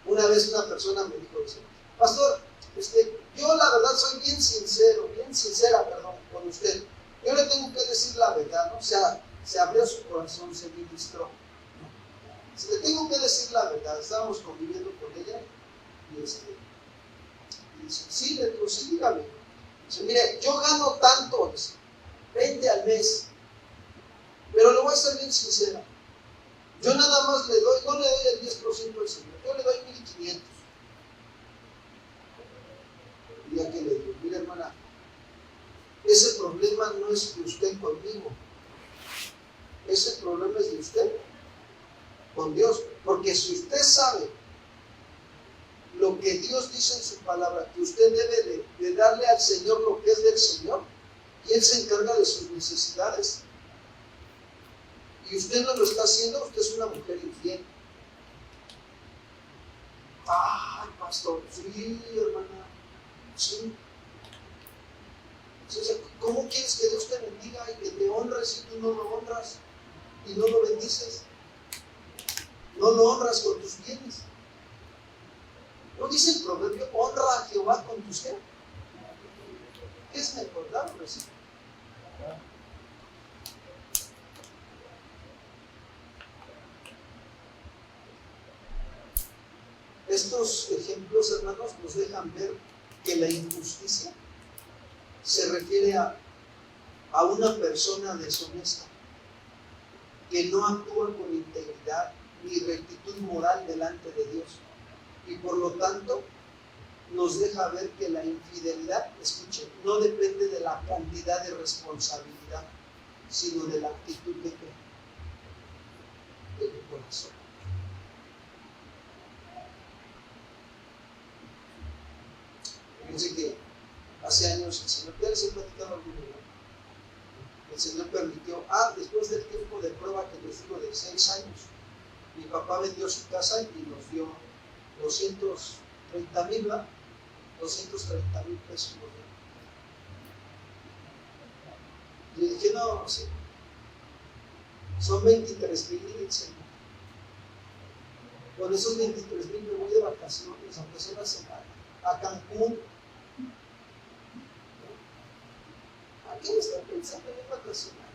Una vez una persona me dijo, pastor, yo la verdad soy bien sincera con usted. Yo le tengo que decir la verdad, ¿no? O sea, se abrió su corazón, se ministró. Le tengo que decir la verdad. Estábamos conviviendo con ella y dice, sí, le digo, sí, dígame. Dice, mire, yo gano tanto, dice, 20 al mes, pero le voy a ser bien sincera. Yo nada más no le doy el 10% al Señor, yo le doy 1,500. Y ya que le digo, mira hermana, ese problema no es de usted conmigo, ese problema es de usted con Dios, porque si usted sabe lo que Dios dice en su palabra, que usted debe de darle al Señor lo que es del Señor, y Él se encarga de sus necesidades, y usted no lo está haciendo, usted es una mujer infiel. Ay, pastor, sí, hermana, sí. ¿Cómo quieres que Dios te bendiga y que te honre si tú no lo honras y no lo bendices? No lo honras con tus bienes. ¿No dice el proverbio, honra a Jehová con tus bienes? ¿Qué es mejor, dar o recibir? Estos ejemplos, hermanos, nos dejan ver que la injusticia se refiere a una persona deshonesta que no actúa con integridad ni rectitud moral delante de Dios, y por lo tanto nos deja ver que la infidelidad, escuchen, no depende de la cantidad de responsabilidad, sino de la actitud de tu corazón. Fíjense que hace años el Señor, ya les he platicado alguna vez, el Señor permitió, después del tiempo de prueba que les digo de 6 años, mi papá vendió su casa y nos dio 230,000 pesos. Y le dije, no, sí, son 23,000, Con esos 23,000 me voy de vacaciones, aunque sea una semana, a Cancún. ¿A quién está pensando en vacacionar?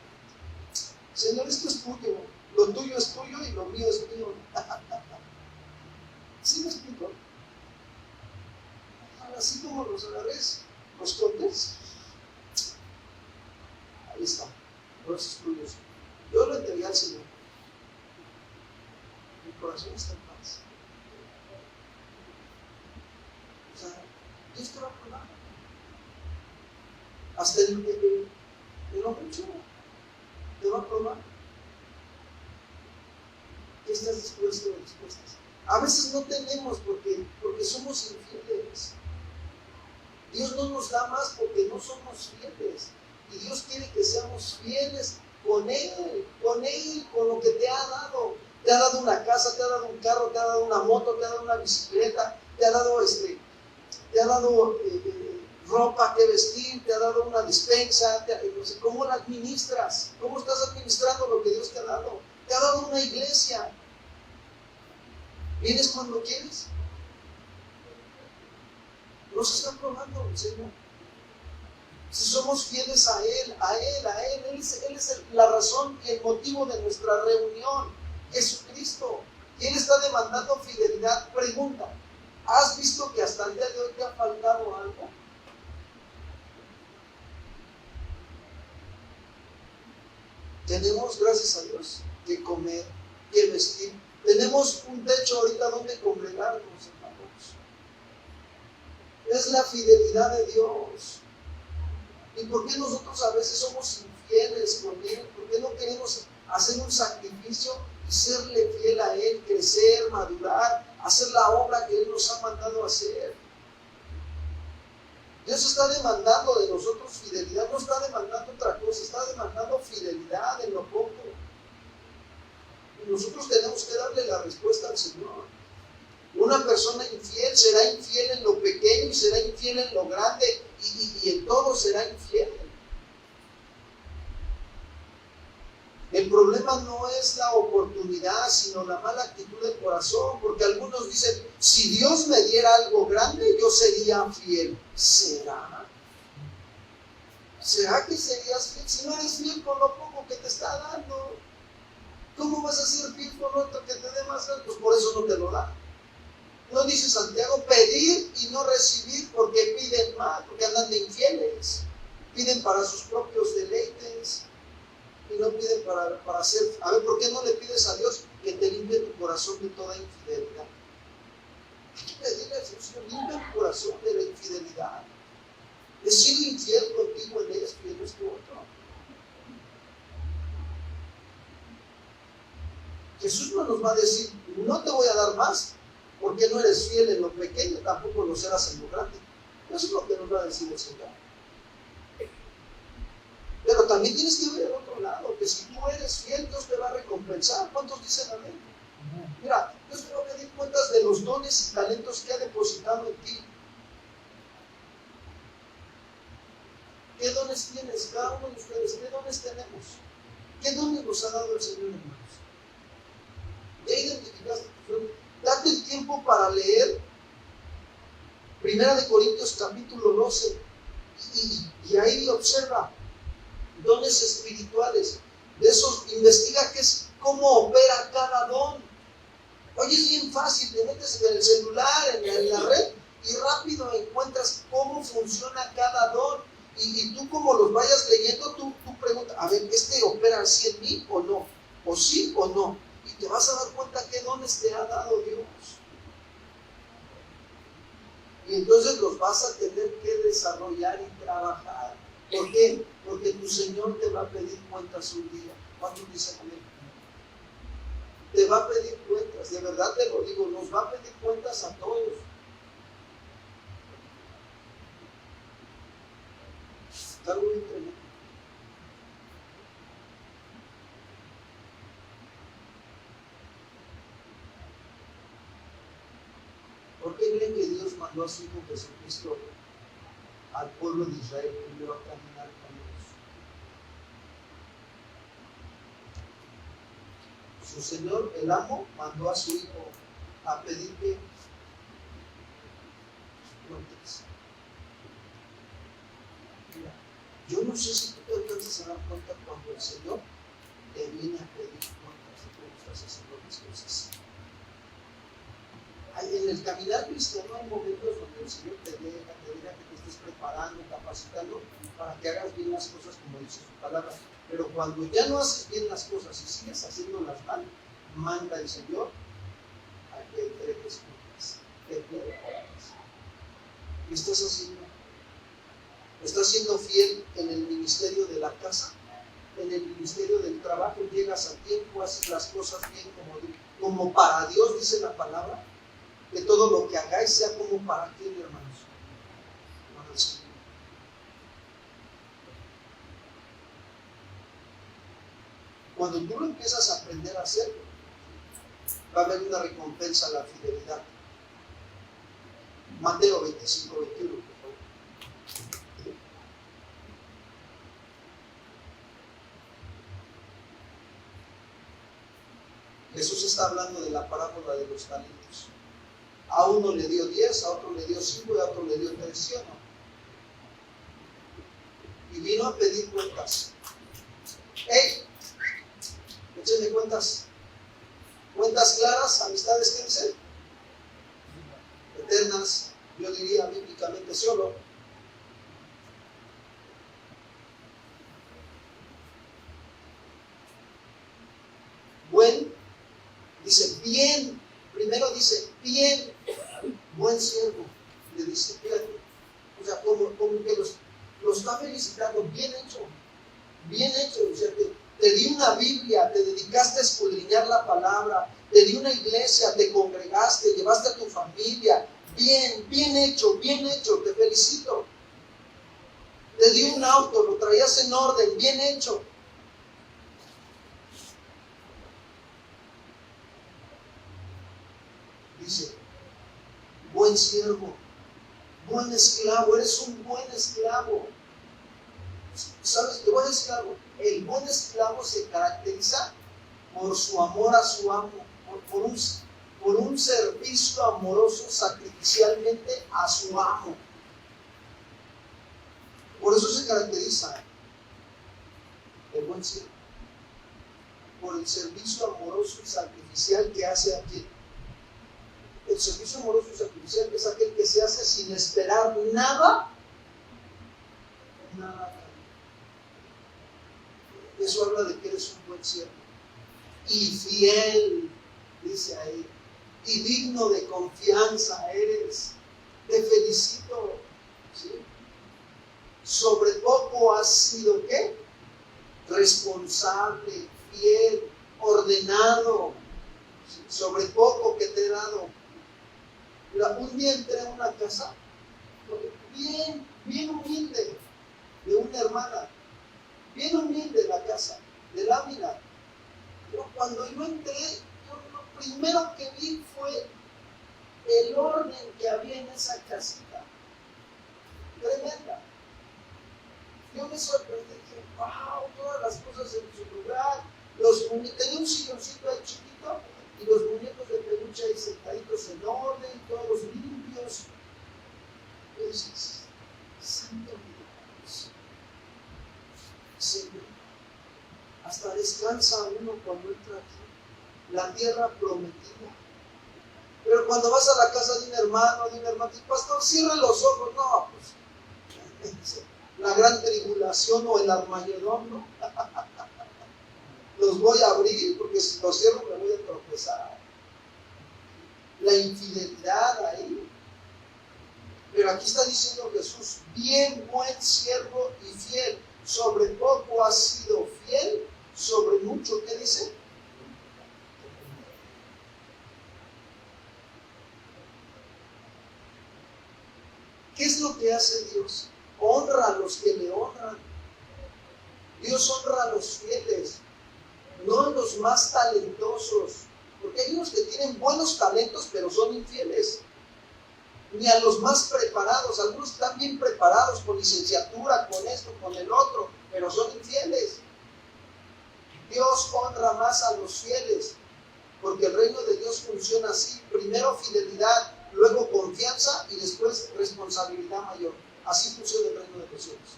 Señor, esto es tuyo, lo tuyo es tuyo y lo mío es mío. ¿Sí me explico? Así como los agarres, los contes, ahí está, por esos tuyos. Yo lo entregué al Señor. Mi corazón está en paz. O sea, Dios te va a probar. Hasta en lo mucho te va a probar. ¿Qué estás dispuesto o dispuestas? A veces no tenemos porque somos infieles. Dios no nos da más porque no somos fieles. Y Dios quiere que seamos fieles con Él, con lo que te ha dado. Te ha dado una casa, te ha dado un carro, te ha dado una moto, te ha dado una bicicleta, te ha dado ropa que vestir, te ha dado una despensa, no sé, ¿cómo la administras? ¿Cómo estás administrando lo que Dios te ha dado? Te ha dado una iglesia. ¿Vienes cuando quieres? Nos está probando el Señor. Si somos fieles a Él es la razón y el motivo de nuestra reunión, Jesucristo. Y Él está demandando fidelidad. Pregunta, ¿has visto que hasta el día de hoy te ha faltado algo? Tenemos, gracias a Dios, que comer, que vestir. Tenemos un techo ahorita donde congregarnos, hermanos. Es la fidelidad de Dios. ¿Y por qué nosotros a veces somos infieles con Él? ¿Por qué no queremos hacer un sacrificio y serle fiel a Él, crecer, madurar, hacer la obra que Él nos ha mandado a hacer? Dios está demandando de nosotros fidelidad, no está demandando otra cosa, está demandando fidelidad en lo poco. Y nosotros tenemos que darle la respuesta al Señor. Una persona infiel será infiel en lo pequeño y será infiel en lo grande y en todo será infiel. El problema no es la oportunidad, sino la mala actitud del corazón, porque algunos dicen, si Dios me diera algo grande, yo sería fiel. ¿Será? ¿Será que serías fiel? Si no eres fiel con lo poco que te está dando, ¿cómo vas a ser fiel con otro que te dé más grande? Pues por eso no te lo da. No dice Santiago, pedir y no recibir porque piden más, porque andan de infieles. Piden para sus propios deleites y no piden para hacer. A ver, ¿por qué no le pides a Dios que te limpie tu corazón de toda infidelidad? Hay que pedirle al Señor, limpia tu corazón de la infidelidad. He sido infiel contigo en esto y en esto otro. Jesús no nos va a decir, no te voy a dar más, porque no eres fiel en lo pequeño, tampoco lo serás en lo grande. Eso es lo que nos va a decir el Señor. Pero también tienes que ver el otro lado, que si tú eres fiel, Dios te va a recompensar. ¿Cuántos dicen amén? Mira, Dios te va a pedir cuentas de los dones y talentos que ha depositado en ti. ¿Qué dones tienes cada uno de ustedes? ¿Qué dones tenemos? ¿Qué dones nos ha dado el Señor, hermanos? ¿Ya identificaste tu don? Date el tiempo para leer 1 Corintios capítulo 12 y ahí observa dones espirituales. De esos investiga cómo opera cada don. Oye, es bien fácil, te metes en el celular, en la red y rápido encuentras cómo funciona cada don. Y tú como los vayas leyendo, tú preguntas, a ver, ¿este opera así en mí o no? ¿O sí o no? Y te vas a dar cuenta qué dones te ha dado Dios. Y entonces los vas a tener que desarrollar y trabajar. ¿Por qué? Porque tu Señor te va a pedir cuentas un día. ¿Cuántos dicen amén? Te va a pedir cuentas, de verdad te lo digo, nos va a pedir cuentas a todos. Está algo muy tremendo. ¿Por qué creen que Dios mandó a su Hijo Jesucristo al pueblo de Israel primero a caminar con Dios? Su Señor, el amo, mandó a su Hijo a pedirle cuentas. Mira, yo no sé si tú te alcanzas a dar cuenta cuando el Señor te viene a pedir cuentas de cómo estás haciendo las cosas. En el caminar cristiano hay momentos donde el Señor te deja que te estés preparando, capacitando para que hagas bien las cosas como dice su palabra. Pero cuando ya no haces bien las cosas y sigues haciéndolas mal, manda el Señor a que entregues cuentas, te pide cuentas. ¿Qué estás haciendo? ¿Estás siendo fiel en el ministerio de la casa? ¿En el ministerio del trabajo? ¿Llegas a tiempo? ¿Haces las cosas bien como para Dios, dice la palabra? Que todo lo que hagáis sea como para quién, hermanos. Para el Señor. Cuando tú lo empiezas a aprender a hacer, va a haber una recompensa a la fidelidad. Mateo 25, 21, por favor. Jesús está hablando de la parábola de los talentos. A uno le dio 10, a otro le dio 5 y a otro le dio 3, ¿sí o no? Y vino a pedir cuentas. ¡Ey! Échenle cuentas. Cuentas claras, amistades, ¿qué dicen? Eternas, yo diría bíblicamente solo. Dice, bien, primero dice, bien, buen siervo, le dice, fíjate, o sea, como que lo está felicitando, bien hecho, o sea, te di una Biblia, te dedicaste a escudriñar la palabra, te di una iglesia, te congregaste, llevaste a tu familia, bien hecho, te felicito. Te di un auto, lo traías en orden, bien hecho. Dice, buen siervo, buen esclavo, eres un buen esclavo. ¿Sabes? Te voy a decir algo. El buen esclavo se caracteriza por su amor a su amo, por un servicio amoroso sacrificialmente a su amo. Por eso se caracteriza el buen siervo, por el servicio amoroso y sacrificial que hace a quien. El servicio amoroso y sacrificial es aquel que se hace sin esperar nada. Eso habla de que eres un buen siervo. Y fiel, dice ahí. Y digno de confianza eres. Te felicito. ¿Sí? Sobre poco has sido, ¿qué? Responsable, fiel, ordenado. ¿Sí? Sobre poco que te he dado. Un día entré a una casa bien humilde de una hermana, bien humilde la casa, de lámina. Pero cuando yo entré, lo primero que vi fue el orden que había en esa casita. Tremenda. Yo me sorprendí, dije, wow, todas las cosas en su lugar. Tenía un silloncito ahí chiquito y los muñecos de peluche ahí sentaditos en orden, todos limpios. Y dices, santo Dios, Señor, hasta descansa uno cuando entra aquí, la tierra prometida. Pero cuando vas a la casa de un hermano, dice, pastor, cierre los ojos. No, pues, la gran tribulación o el Armagedón, ¿no? Los voy a abrir porque si los cierro me voy a tropezar. La infidelidad ahí. Pero aquí está diciendo Jesús, bien buen siervo y fiel. Sobre poco has sido fiel, sobre mucho, ¿qué dice? ¿Qué es lo que hace Dios? Honra a los que le honran. Dios honra a los fieles, no a los más talentosos, porque hay unos que tienen buenos talentos pero son infieles. Ni a los más preparados, algunos están bien preparados con licenciatura, con esto, con el otro, pero son infieles. Dios honra más a los fieles, Porque el reino de Dios funciona así: primero fidelidad, luego confianza y después responsabilidad mayor. Así funciona el reino de los cielos.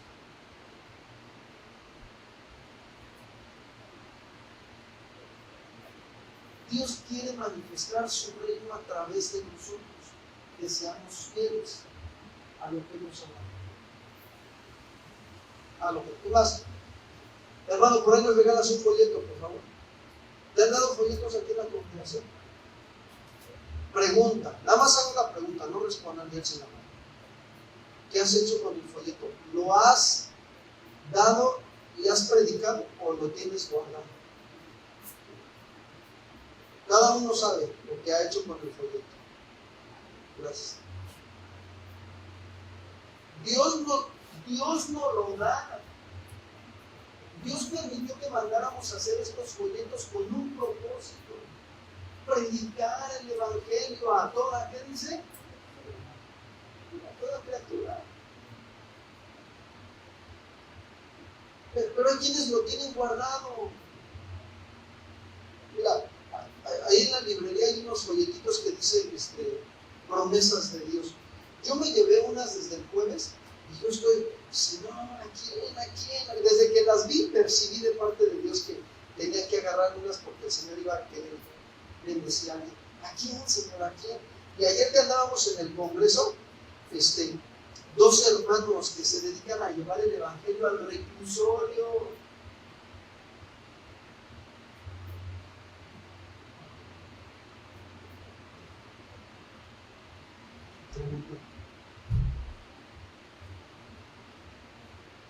Dios quiere manifestar su reino a través de nosotros, que seamos fieles a lo que nos amamos. A lo que tú vas. Hermano, por ahí nos regalas un folleto, por favor. ¿Te han dado folletos aquí en la congregación? Pregunta, nada más hago la pregunta, no respondan bien sin la mano. ¿Qué has hecho con el folleto? ¿Lo has dado y has predicado o lo tienes guardado? Cada uno sabe lo que ha hecho con el folleto. Gracias. Dios no lo da. Dios permitió que mandáramos a hacer estos folletos con un propósito: predicar el evangelio a toda, ¿qué dice? A toda criatura. Pero hay quienes lo tienen guardado. Mira, ahí en la librería hay unos folletitos que dicen promesas de Dios. Yo me llevé unas desde el jueves y yo estoy, Señor, ¿a quién? Desde que las vi, percibí de parte de Dios que tenía que agarrar unas porque el Señor iba a querer bendecir a alguien. ¿A quién, Señor? ¿A quién? Y ayer que andábamos en el congreso, dos hermanos que se dedican a llevar el evangelio al reclusorio.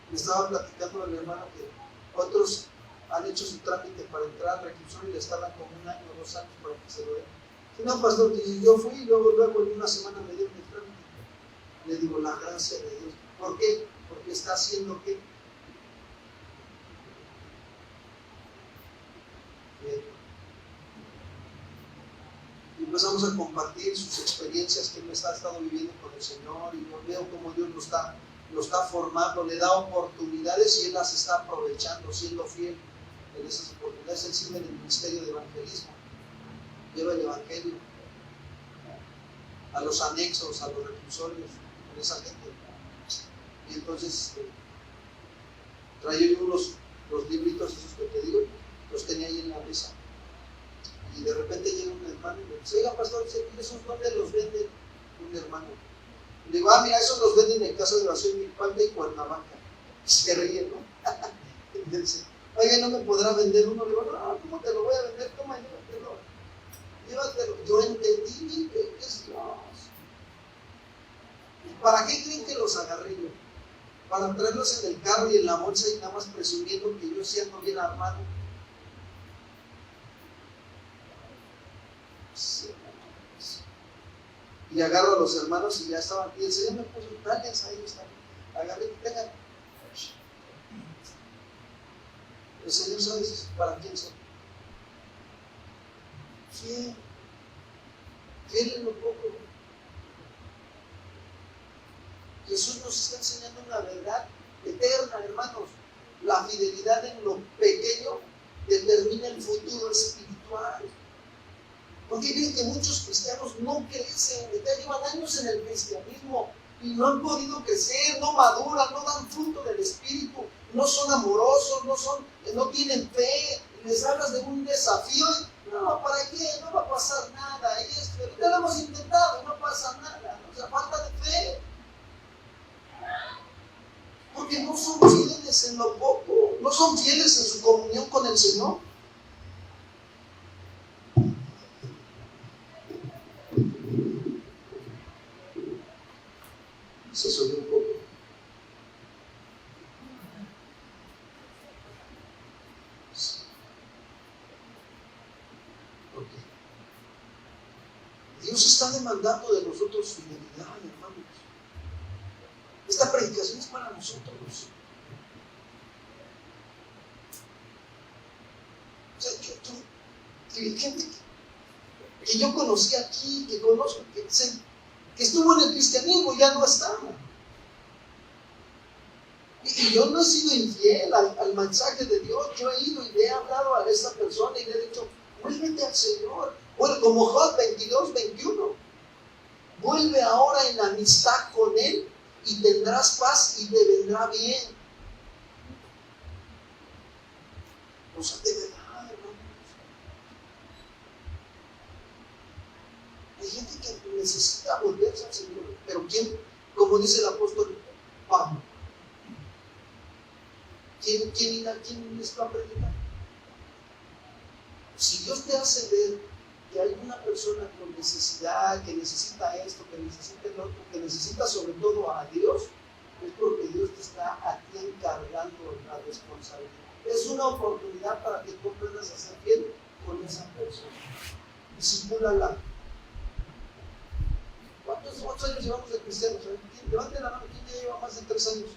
Me estaba platicando el hermano que otros han hecho su trámite para entrar al reclusorio y le estaban como 1 año o 2 años para que se lo den. Si no, pastor, yo fui y luego en una semana me dieron el trámite. Le digo, la gracia de Dios. ¿Por qué? Porque está haciendo ¿qué? Y empezamos a compartir sus experiencias que él ha estado viviendo con el Señor, y yo veo cómo Dios lo está formando, le da oportunidades y él las está aprovechando, siendo fiel en esas oportunidades. Él sirve en el ministerio de evangelismo, lleva el evangelio a los anexos, a los reclusorios, con esa gente. Y entonces traía yo los libritos esos que te digo, los tenía ahí en la mesa. Y de repente llega un hermano y me dice: oiga, pastor, ¿esos dónde los venden? Un hermano. Y le digo: mira, esos los venden en casa de oración Milpalta y Cuernavaca. Y se ríe, ¿no? Y me dice: oiga, ¿no me podrá vender uno? Le digo: no, ¿cómo te lo voy a vender? Toma, llévatelo. Yo entendí que es Dios. ¿Para qué creen que los agarré yo? Para traerlos en el carro y en la bolsa y nada más presumiendo que yo sí ando bien armado. Sí. Y agarro a los hermanos y ya estaban. Y el Señor me puso: dale, ahí están. Agarré y tengan. El Señor sabe para quién son. Fiel en lo poco. Jesús nos está enseñando una verdad eterna, hermanos. La fidelidad en lo pequeño determina el futuro espiritual. ¿Por qué creen que muchos cristianos no crecen? Ya llevan años en el cristianismo y no han podido crecer, no maduran, no dan fruto del Espíritu, no son amorosos, no tienen fe? Les hablas de un desafío y no, ¿para qué? No va a pasar nada. Ya lo hemos intentado y no pasa nada. O sea, falta de fe. Porque no son fieles en lo poco, no son fieles en su comunión con el Señor. Se subió un poco. Okay. Dios está demandando de nosotros fidelidad, hermanos. Esta predicación es para nosotros. O sea, gente que yo conocí aquí, que conozco, que estuvo en el cristianismo, ya no está. Y yo no he sido infiel al mensaje de Dios. Yo he ido y le he hablado a esta persona y le he dicho: muy vuélvete al Señor. Bueno, como Job 22:21. Vuelve ahora en amistad con Él y tendrás paz y te vendrá bien. O sea, de verdad, hermanos. Hay gente que necesita volverse al Señor. Pero ¿quién? Como dice el apóstol Pablo. ¿Quién les va a predicar? Si Dios te hace ver que hay una persona con necesidad, que necesita esto, que necesita el otro, que necesita sobre todo a Dios, es porque Dios te está a ti encargando la responsabilidad. Es una oportunidad para que tú aprendas a ser fiel con esa persona. Discípulala. ¿Cuántos años llevamos de cristianos? Levanten la mano, ¿quién ya lleva más de 3 años?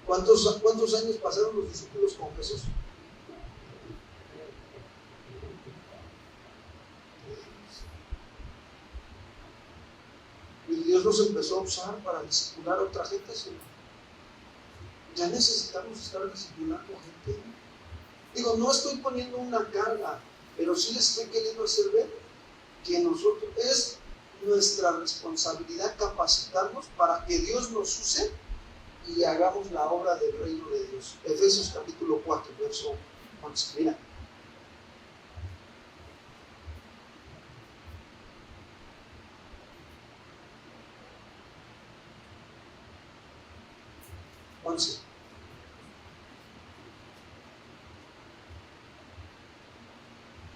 ¿Cuántos años pasaron los discípulos con Jesús? Y Dios los empezó a usar para discipular a otra gente. Ya necesitamos estar discipulando a gente. Digo, no estoy poniendo una carga, pero sí les estoy queriendo hacer ver que nosotros es nuestra responsabilidad capacitarnos para que Dios nos use y hagamos la obra del reino de Dios. Efesios capítulo 4, verso 11. Mira.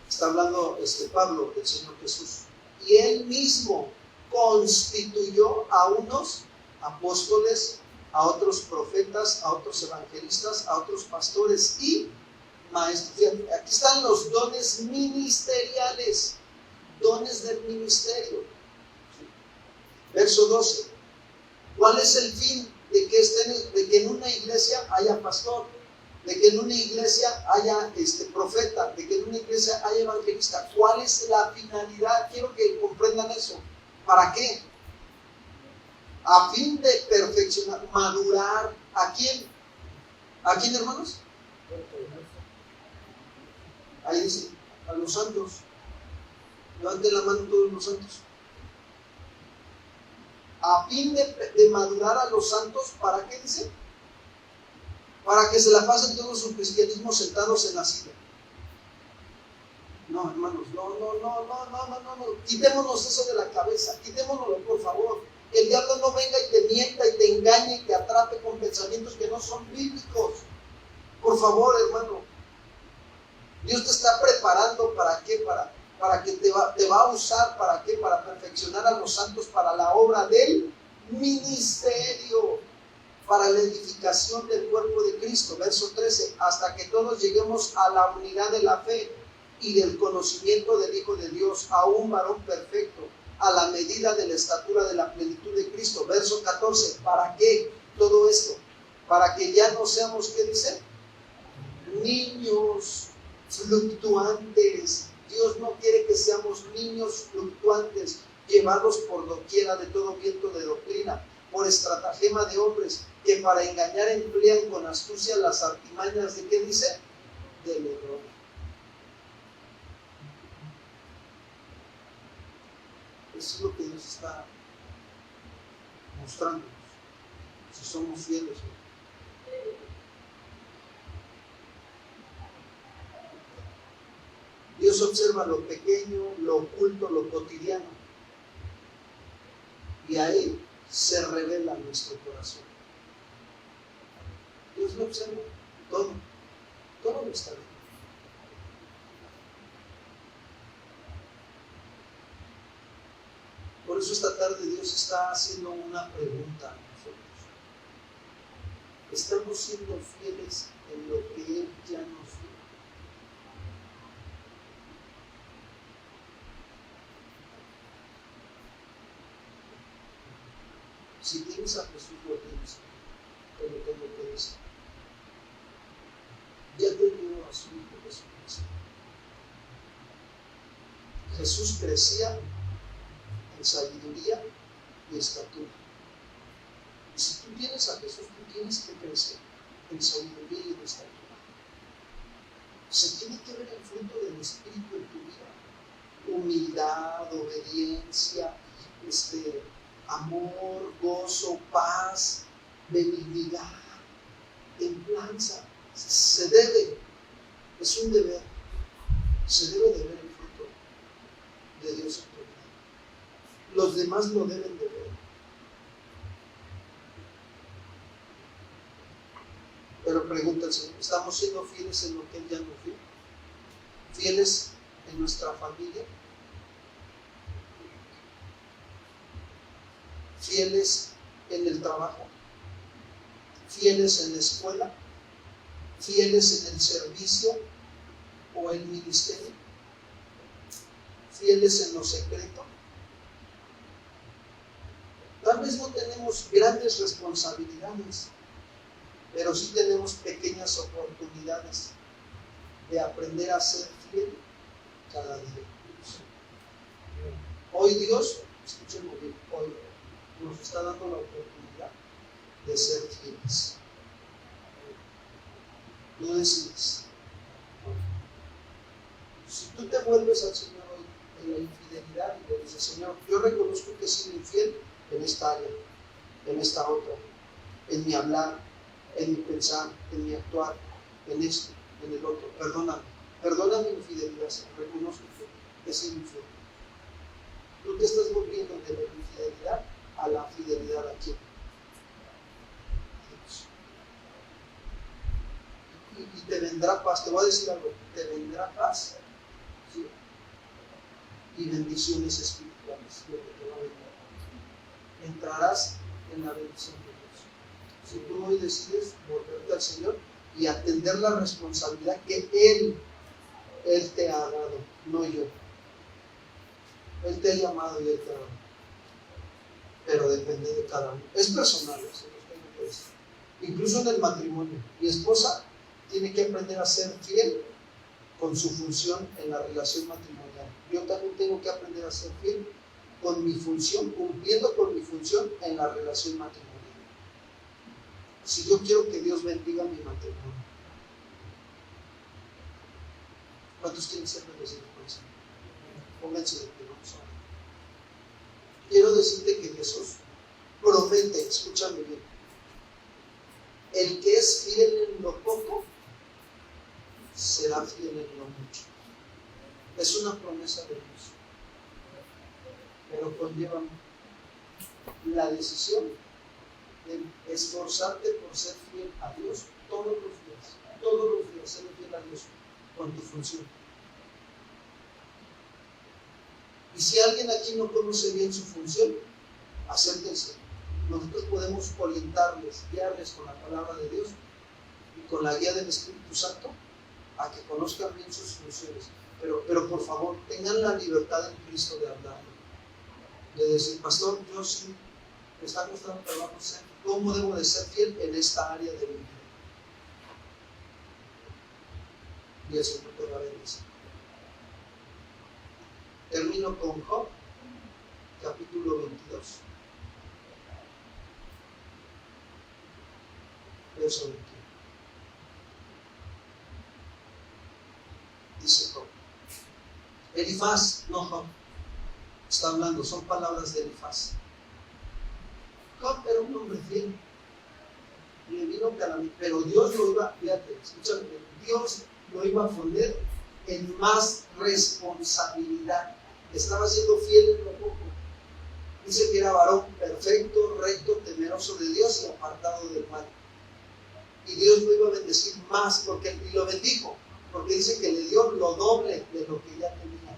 Está hablando Pablo del Señor Jesús. Y Él mismo constituyó a unos apóstoles, a otros profetas, a otros evangelistas, a otros pastores y maestros. Fíjate, aquí están los dones ministeriales, dones del ministerio. Verso 12. ¿Cuál es el fin de que en una iglesia haya pastor? De que en una iglesia haya profeta, de que en una iglesia haya evangelista. ¿Cuál es la finalidad? Quiero que comprendan eso. ¿Para qué? A fin de perfeccionar, madurar. ¿A quién? ¿A quién, hermanos? Ahí dice, a los santos. Levanten la mano todos los santos. A fin de madurar a los santos, ¿para qué dice? Para que se la pasen todo su cristianismo sentados en la silla. No, hermanos, no. Quitémonos eso de la cabeza, quitémonoslo, por favor. Que el diablo no venga y te mienta y te engañe y te atrape con pensamientos que no son bíblicos. Por favor, hermano. Dios te está preparando, ¿para qué? Para que te va a usar, ¿para qué? Para perfeccionar a los santos para la obra del ministerio, para la edificación del cuerpo de Cristo. Verso 13, hasta que todos lleguemos a la unidad de la fe y del conocimiento del Hijo de Dios, a un varón perfecto, a la medida de la estatura de la plenitud de Cristo. Verso 14, ¿para qué todo esto? Para que ya no seamos, ¿qué dice? Niños fluctuantes. Dios no quiere que seamos niños fluctuantes, llevados por doquiera de todo viento de doctrina, por estratagema de hombres, que para engañar emplean con astucia las artimañas de, ¿qué dice? Del error. Eso es lo que Dios está mostrándonos, si somos fieles. Dios observa lo pequeño, lo oculto, lo cotidiano, y a Él se revela nuestro corazón. Dios lo observa todo lo está bien. Por eso esta tarde Dios está haciendo una pregunta a nosotros. ¿Estamos siendo fieles en lo que Él ya nos dio? Si tienes a Jesús, lo tienes. Te lo tengo que decir. Ya te dio a su Hijo Jesucristo. Jesús crecía en sabiduría y estatura. Y si tú tú tienes a Jesús, tú tienes que crecer en sabiduría y en estatura. Se tiene que ver el fruto del Espíritu en tu vida. Humildad, obediencia, amor, gozo, paz, benignidad, templanza. Se debe, es un deber, se debe de ver el fruto de Dios en tu vida. Los demás lo deben de ver. Pero pregunta el Señor, ¿estamos siendo fieles en lo que Él ya nos dio? ¿Fieles en nuestra familia? ¿Fieles en el trabajo? ¿Fieles en la escuela? ¿Fieles en el servicio o el ministerio? ¿Fieles en lo secreto? Tal vez no tenemos grandes responsabilidades, pero sí tenemos pequeñas oportunidades de aprender a ser fiel cada día. Hoy Dios, escúchenlo bien, hoy nos está dando la oportunidad de ser fieles. Tú decides. Si tú te vuelves al Señor hoy en la infidelidad y le dices, Señor, yo reconozco que he sido infiel en esta área, en esta otra, en mi hablar, en mi pensar, en mi actuar, en esto, en el otro. Perdona mi infidelidad, Señor. Reconozco que he sido infiel. Tú te estás volviendo de la infidelidad a la fidelidad a quién? Dios. Y te vendrá paz. Te voy a decir algo. Te vendrá paz, ¿sí? Y bendiciones espirituales. Lo que te va a venir. Entrarás en la bendición de Dios. Si tú hoy decides volverte al Señor y atender la responsabilidad que Él te ha dado, no yo. Él te ha llamado y Él te ha dado. Pero depende de cada uno. Es personal, eso tengo que decir. Incluso en el matrimonio. Mi esposa tiene que aprender a ser fiel con su función en la relación matrimonial. Yo también tengo que aprender a ser fiel con mi función, cumpliendo con mi función en la relación matrimonial. Si yo quiero que Dios bendiga mi matrimonio, ¿cuántos quieren ser bendecidos por eso? Pónganse de pie, vamos a orar. Quiero decirte que Jesús promete, escúchame bien, el que es fiel en lo poco, será fiel en lo mucho. Es una promesa de Dios, pero conlleva la decisión de esforzarte por ser fiel a Dios todos los días, ser fiel a Dios con tu función. Y si alguien aquí no conoce bien su función, acérquense. Nosotros podemos orientarles, guiarles con la palabra de Dios y con la guía del Espíritu Santo a que conozcan bien sus funciones. Pero por favor, tengan la libertad en Cristo de hablarlo. De decir, pastor, yo sí me está costando trabajo ser. ¿Cómo debo de ser fiel en esta área de mi vida? Y el Señor te va a bendecir. Termino con Job, capítulo 22. Verso 21. Dice Job. Elifaz, no Job, está hablando, son palabras de Elifaz. Job era un hombre fiel. Y le vino calamidad, pero Dios lo iba, fíjate, escúchame, Dios lo iba a poner en más responsabilidad. Estaba siendo fiel en lo poco. Dice que era varón perfecto, recto, temeroso de Dios y apartado del mal. Y Dios lo iba a bendecir más, y lo bendijo, porque dice que le dio lo doble de lo que ya tenía.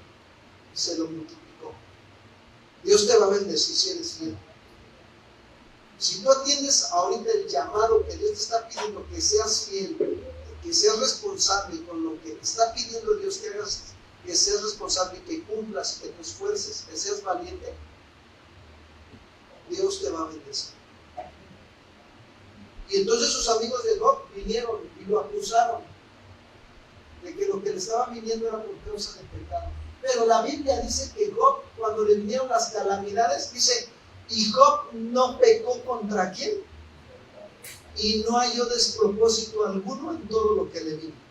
Y se lo multiplicó. Dios te va a bendecir si eres fiel. Si tú atiendes ahorita el llamado que Dios te está pidiendo, que seas fiel, que seas responsable con lo que te está pidiendo Dios que hagas, que seas responsable, que cumplas, que te esfuerces, que seas valiente, Dios te va a bendecir. Y entonces sus amigos de Job vinieron y lo acusaron de que lo que le estaba viniendo era por causa de pecado. Pero la Biblia dice que Job, cuando le vinieron las calamidades, dice, y Job no pecó ¿contra quién? y no halló despropósito alguno en todo lo que le vino.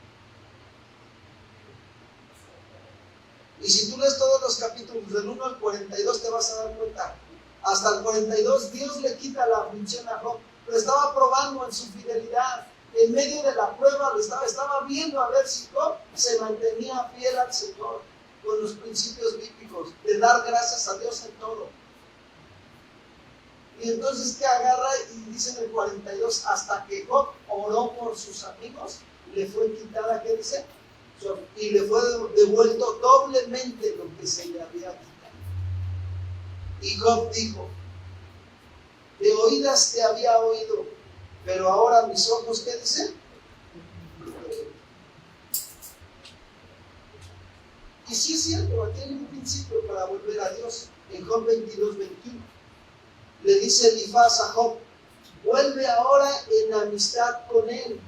Y si tú lees todos los capítulos del 1 al 42 te vas a dar cuenta. Hasta el 42 Dios le quita la aflicción a Job. Lo estaba probando en su fidelidad. En medio de la prueba lo estaba viendo a ver si Job se mantenía fiel al Señor con los principios bíblicos de dar gracias a Dios en todo. Y entonces que agarra y dice en el 42, hasta que Job oró por sus amigos, le fue quitada, ¿qué dice? Y le fue devuelto doblemente lo que se le había quitado. Y Job dijo, de oídas te había oído, pero ahora mis ojos, ¿qué dice? Y sí es cierto, aquí hay un principio para volver a Dios. En Job 22, 21, le dice Elifaz a Job, vuelve ahora en amistad con él.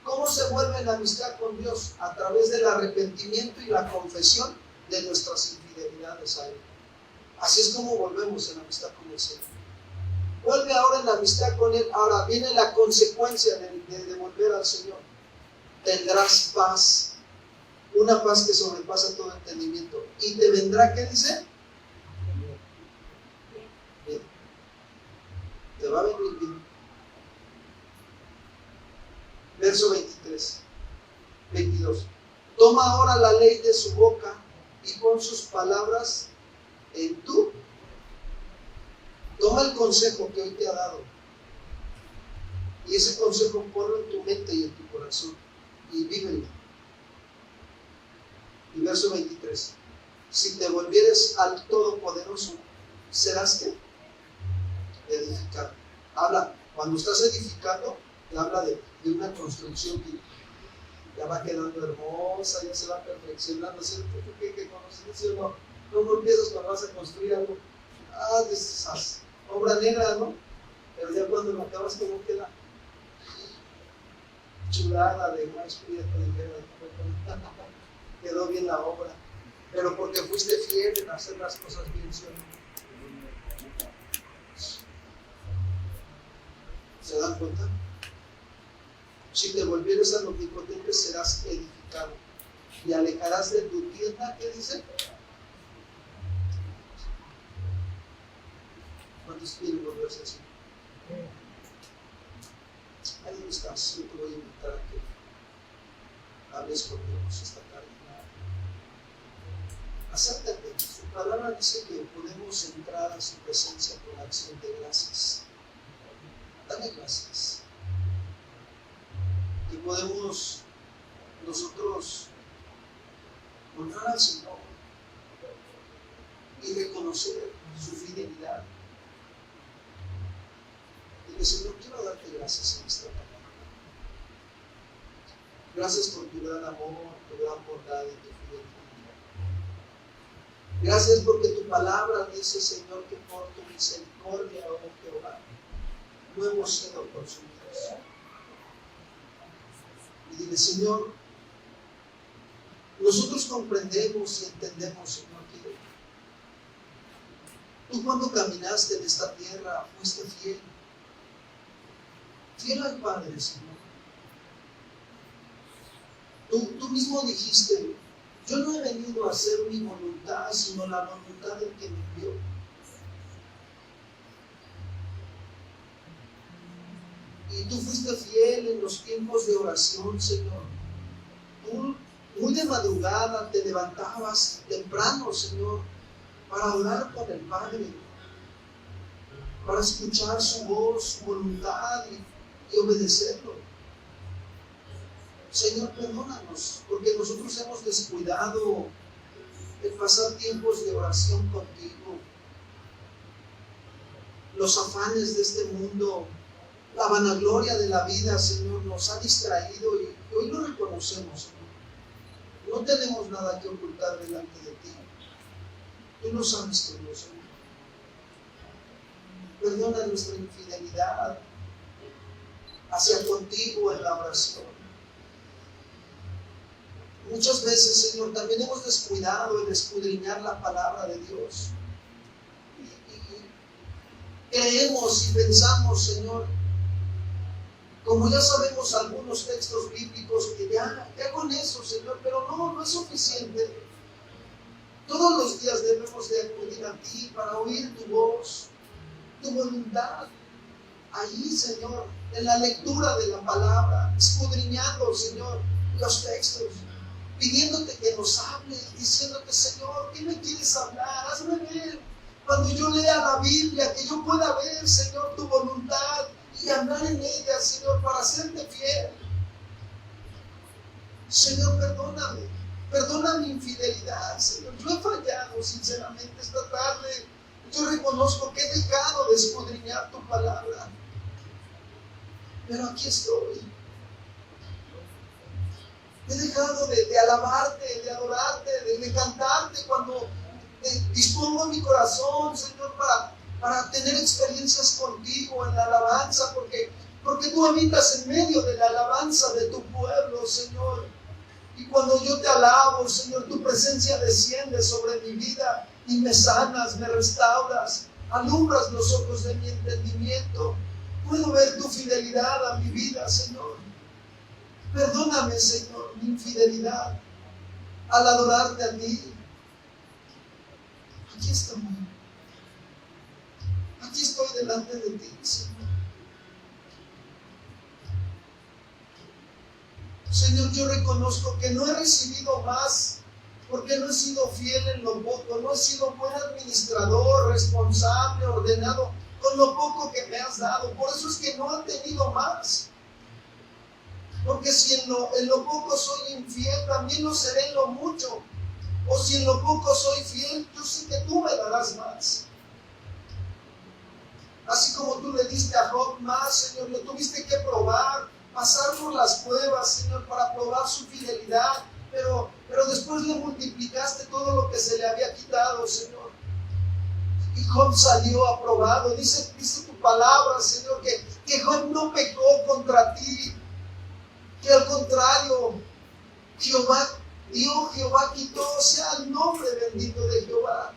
¿Cómo se vuelve en amistad con Dios? A través del arrepentimiento y la confesión de nuestras infidelidades a Él. Así es como volvemos en amistad con el Señor. Vuelve ahora en amistad con Él. Ahora viene la consecuencia de volver al Señor. Tendrás paz, una paz que sobrepasa todo entendimiento. Y te vendrá, ¿qué dice? Bien. Te va a venir bien. Verso 22. Toma ahora la ley de su boca y pon sus palabras en tú. Toma el consejo que hoy te ha dado. Y ese consejo ponlo en tu mente y en tu corazón. Y vívelo. Y verso 23. Si te volvieres al Todopoderoso, serás ¿qué? Edificado. Habla, cuando estás edificando, te habla de una construcción que ya va quedando hermosa, ya se va perfeccionando. ¿Cierto? ¿Tú qué conoces? ¿Sí o no? ¿Cómo empiezas cuando vas a construir algo? De esas obra negra, ¿no? Pero ya cuando lo acabas, ¿cómo queda? Chulada de más prieto, quedó bien la obra. Pero porque fuiste fiel en hacer las cosas bien, ¿sí o no? ¿Se dan cuenta? Si te volvieres al Omnipotente, serás edificado y alejarás de tu tienda, ¿qué dice? ¿Cuántos quieren volverse así? Ahí no estás, yo te voy a invitar a que hables con Dios esta tarde. Acércate, su palabra dice que podemos entrar a su presencia con acción de gracias. Dale gracias. Y podemos nosotros honrar al Señor y reconocer su fidelidad. Y que Señor, quiero darte gracias en esta mañana. Gracias por tu gran amor, tu gran bondad y tu fidelidad. Gracias porque tu palabra dice, Señor, que por tu misericordia, oh Jehová, no hemos sido consumidos. Y dile, Señor, nosotros comprendemos y entendemos, Señor, que tú cuando caminaste en esta tierra fuiste fiel. Fiel al Padre, Señor. Tú mismo dijiste, yo no he venido a hacer mi voluntad, sino la voluntad del que me envió. Y tú fuiste fiel en los tiempos de oración, Señor. Tú, muy de madrugada, te levantabas temprano, Señor, para orar con el Padre, para escuchar su voz, su voluntad y obedecerlo. Señor, perdónanos, porque nosotros hemos descuidado el pasar tiempos de oración contigo. Los afanes de este mundo, la vanagloria de la vida, Señor, nos ha distraído y hoy lo reconocemos, Señor. No tenemos nada que ocultar delante de ti. Tú lo sabes todo, Señor. Perdona nuestra infidelidad hacia contigo en la oración. Muchas veces, Señor, también hemos descuidado el escudriñar la palabra de Dios. Y creemos y pensamos, Señor, Como ya sabemos algunos textos bíblicos, que ya con eso, Señor, pero no es suficiente. Todos los días debemos de acudir a ti para oír tu voz, tu voluntad. Ahí, Señor, en la lectura de la palabra, escudriñando, Señor, los textos, pidiéndote que nos hables, diciéndote, Señor, ¿qué me quieres hablar? Hazme ver. Cuando yo lea la Biblia, que yo pueda ver, Señor, tu voluntad y andar en ella, Señor, para hacerte fiel. Señor, perdona mi infidelidad, Señor. Yo he fallado, sinceramente, esta tarde. Yo reconozco que he dejado de escudriñar tu palabra. Pero aquí estoy. He dejado de alabarte, de adorarte, de cantarte cuando dispongo mi corazón, Señor, para tener experiencias contigo en la alabanza, porque tú habitas en medio de la alabanza de tu pueblo, Señor. Y cuando yo te alabo, Señor, tu presencia desciende sobre mi vida y me sanas, me restauras, alumbras los ojos de mi entendimiento. Puedo ver tu fidelidad a mi vida, Señor. Perdóname, Señor, mi infidelidad al adorarte a ti. Aquí estoy. Aquí estoy delante de ti, Señor. Señor, yo reconozco que no he recibido más porque no he sido fiel en lo poco, no he sido buen administrador, responsable, ordenado con lo poco que me has dado. Por eso es que no he tenido más. Porque si en lo poco soy infiel, también lo seré en lo mucho. O si en lo poco soy fiel, yo sé que tú me darás más. Así como tú le diste a Job más, Señor, lo tuviste que probar, pasar por las pruebas, Señor, para probar su fidelidad. Pero después le multiplicaste todo lo que se le había quitado, Señor. Y Job salió aprobado. Dice tu palabra, Señor, que Job no pecó contra ti. Que al contrario, Jehová dio, Jehová quitó, sea el nombre bendito de Jehová.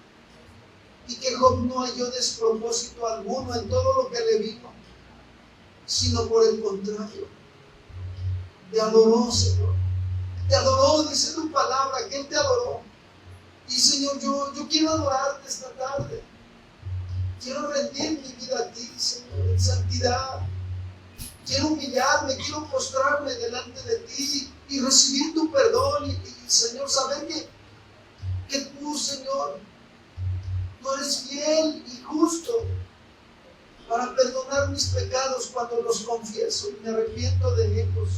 Y que Job no halló despropósito alguno en todo lo que le vino, sino por el contrario, te adoró, Señor. Te adoró, dice tu palabra, que Él te adoró. Y Señor, yo quiero adorarte esta tarde. Quiero rendir mi vida a ti, Señor, en santidad. Quiero humillarme, quiero postrarme delante de ti y recibir tu perdón. Y Señor, saber que tú, Señor, tú eres fiel y justo para perdonar mis pecados cuando los confieso y me arrepiento de ellos.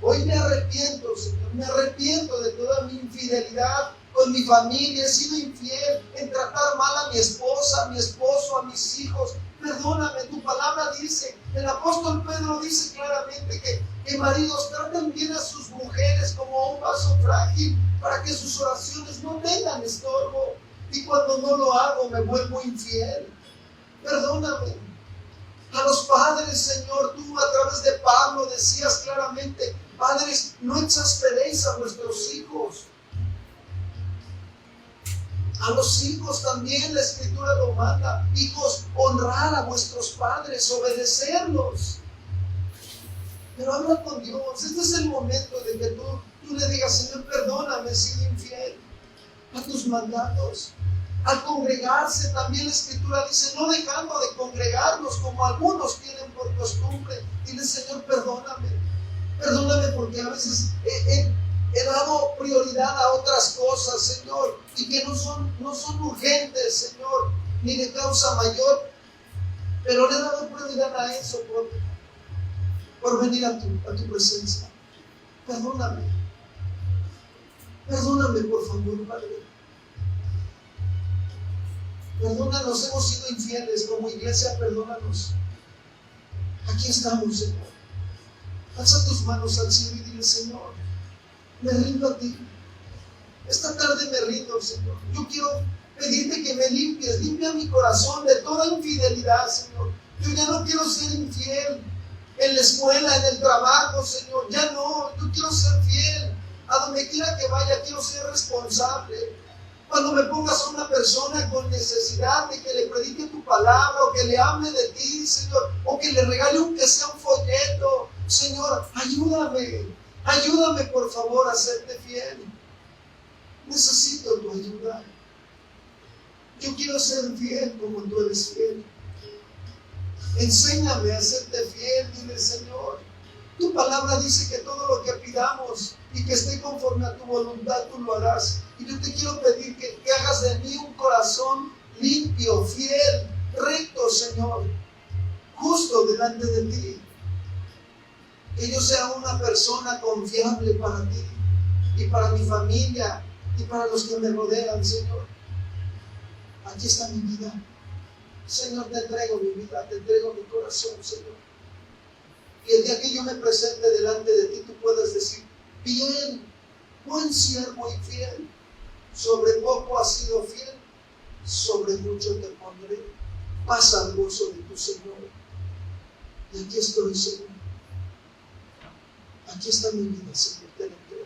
Hoy me arrepiento, Señor, me arrepiento de toda mi infidelidad con mi familia. He sido infiel en tratar mal a mi esposa, a mi esposo, a mis hijos. Perdóname, tu palabra dice, el apóstol Pedro dice claramente que maridos traten bien a sus mujeres como un vaso frágil para que sus oraciones no tengan estorbo. Y cuando no lo hago me vuelvo infiel. Perdóname. A los padres, Señor, tú a través de Pablo decías claramente, padres, no exasperéis a vuestros hijos. A los hijos también la Escritura lo manda. Hijos, honrar a vuestros padres, obedecerlos. Pero habla con Dios. Este es el momento de que tú le digas, Señor, perdóname, he sido infiel a tus mandatos. Al congregarse, también la Escritura dice, no dejando de congregarnos como algunos tienen por costumbre. Dile, Señor, perdóname. Perdóname porque a veces he dado prioridad a otras cosas, Señor, y que no son urgentes, Señor, ni de causa mayor, pero le he dado prioridad a eso por venir a tu presencia. Perdóname. Perdóname, por favor, Padre. Perdónanos, hemos sido infieles como iglesia, perdónanos. Aquí estamos, Señor. Alza tus manos al cielo y dile, Señor, me rindo a ti. Esta tarde me rindo, Señor. Yo quiero pedirte que me limpies. Limpia mi corazón de toda infidelidad, Señor. Yo ya no quiero ser infiel en la escuela, en el trabajo, Señor. Ya no, yo quiero ser fiel. A donde quiera que vaya, quiero ser responsable. Cuando me pongas a una persona con necesidad de que le predique tu palabra o que le hable de ti, Señor, o que le regale aunque sea un folleto, Señor, ayúdame por favor a serte fiel. Necesito tu ayuda. Yo quiero ser fiel como tú eres fiel. Enséñame a serte fiel, dile Señor. Tu palabra dice que todo lo que pidamos y que esté conforme a tu voluntad, tú lo harás. Y yo te quiero pedir que hagas de mí un corazón limpio, fiel, recto, Señor, justo delante de ti. Que yo sea una persona confiable para ti y para mi familia y para los que me rodean, Señor. Aquí está mi vida. Señor, te entrego mi vida, te entrego mi corazón, Señor. Y el día que yo me presente delante de ti, tú puedas decir: bien, buen siervo y fiel. Sobre poco has sido fiel, sobre mucho te pondré. Pasa al gozo de tu Señor. Y aquí estoy, Señor. Aquí está mi vida, Señor, te la entrego.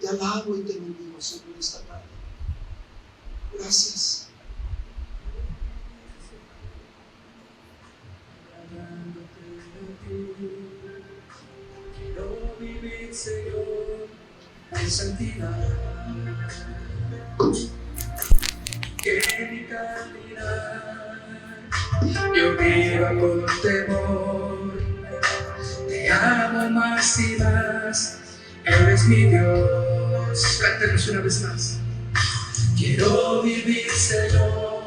Te alabo y te bendigo, Señor, esta tarde. Gracias. Quiero vivir, Señor, en santidad. Que mi caminar yo viva con temor. Te amo más y más, eres mi Dios. Cántanos una vez más. Quiero vivir, Señor,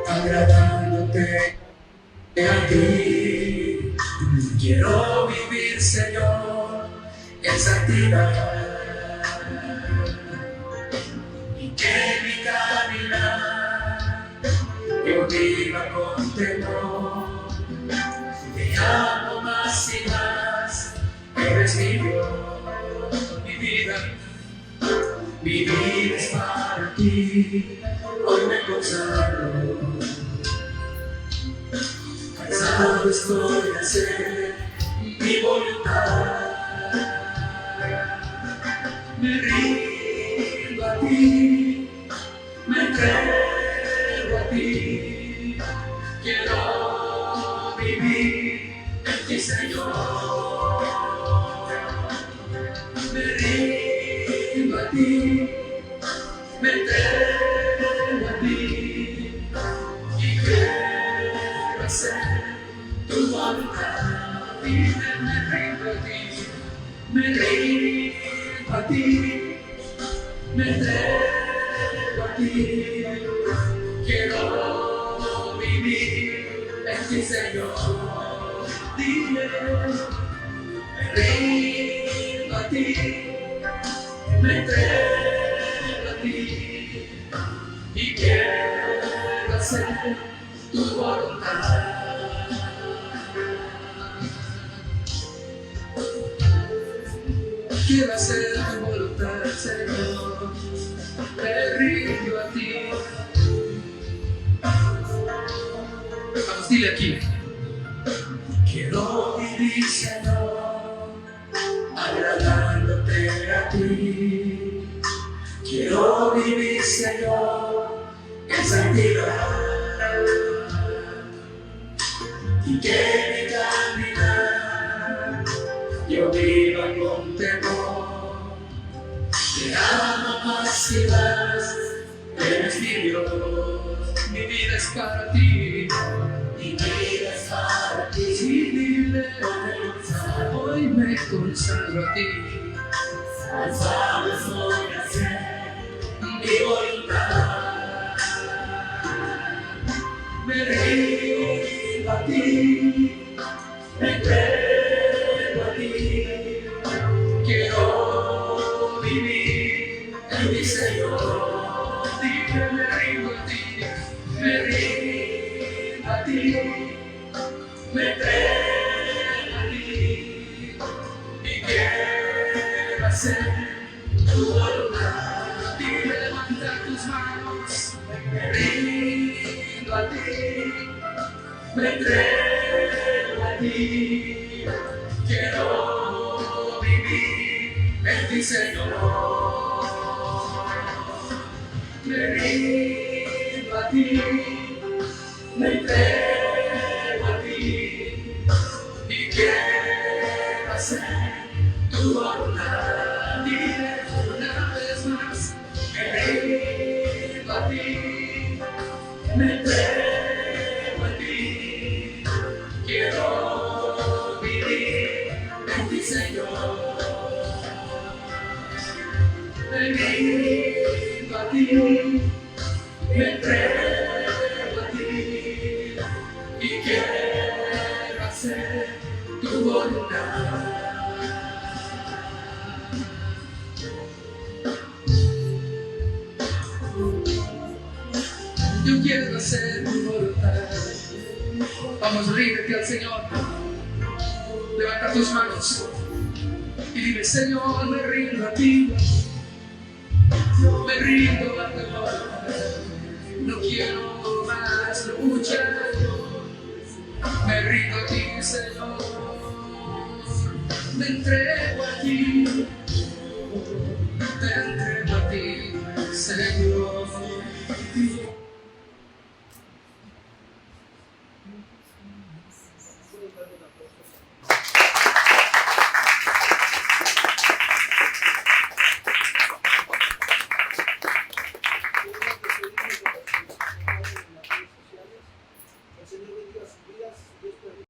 agradándote a ti. Quiero vivir, Señor, en santidad. Y que mi caminar yo viva con temor. Te amo más y más, eres mi Dios. Mi vida es para ti, hoy me consagro. Cansado estoy de hacer mi voluntad. Me rindo a ti, me entrego a ti. Quiero vivir en ti, Señor. Me rindo a ti, me entrego a ti. Y quiero hacer tu voluntad. Dile, me rindo a ti, me rindo a ti, me entrego a ti. Quiero vivir en ti, Señor. Dile, me rindo a ti, me entrego a ti. Y quiero hacer tu voluntad. Quiero hacer tu voluntad, Señor. Me rindo a ti. Vamos, dile aquí. Quiero vivir, Señor, agradándote a ti. Quiero vivir, Señor, en santidad. Y que mi caminar yo viva con temor. Te amo más y más, eres mi Dios. Mi vida es para ti, mi vida es para ti. Sí, dile, hoy me consagro a ti. Cansado estoy de hacer mi voluntad. Me rindo a ti, me entrego a ti. Quiero vivir en ti, Señor. Dile, me rindo a ti, me rindo a ti, me entrego a ti. Y quiero hacer tu voluntad. Dile, levanta tus manos, me rindo a ti, me entrego a ti. Quiero vivir en ti, Señor. Me rindo a ti, me entrego a ti. Y ti, me entrego a ti y quiero hacer tu voluntad. Yo quiero hacer tu voluntad. Vamos, ríndete al Señor. Levanta tus manos y dile: Señor, me rindo a ti. Me rindo a tu voluntad. No quiero más luchar. Me rindo a ti, Señor. Me entrego a ti. Me entrego a ti, Señor.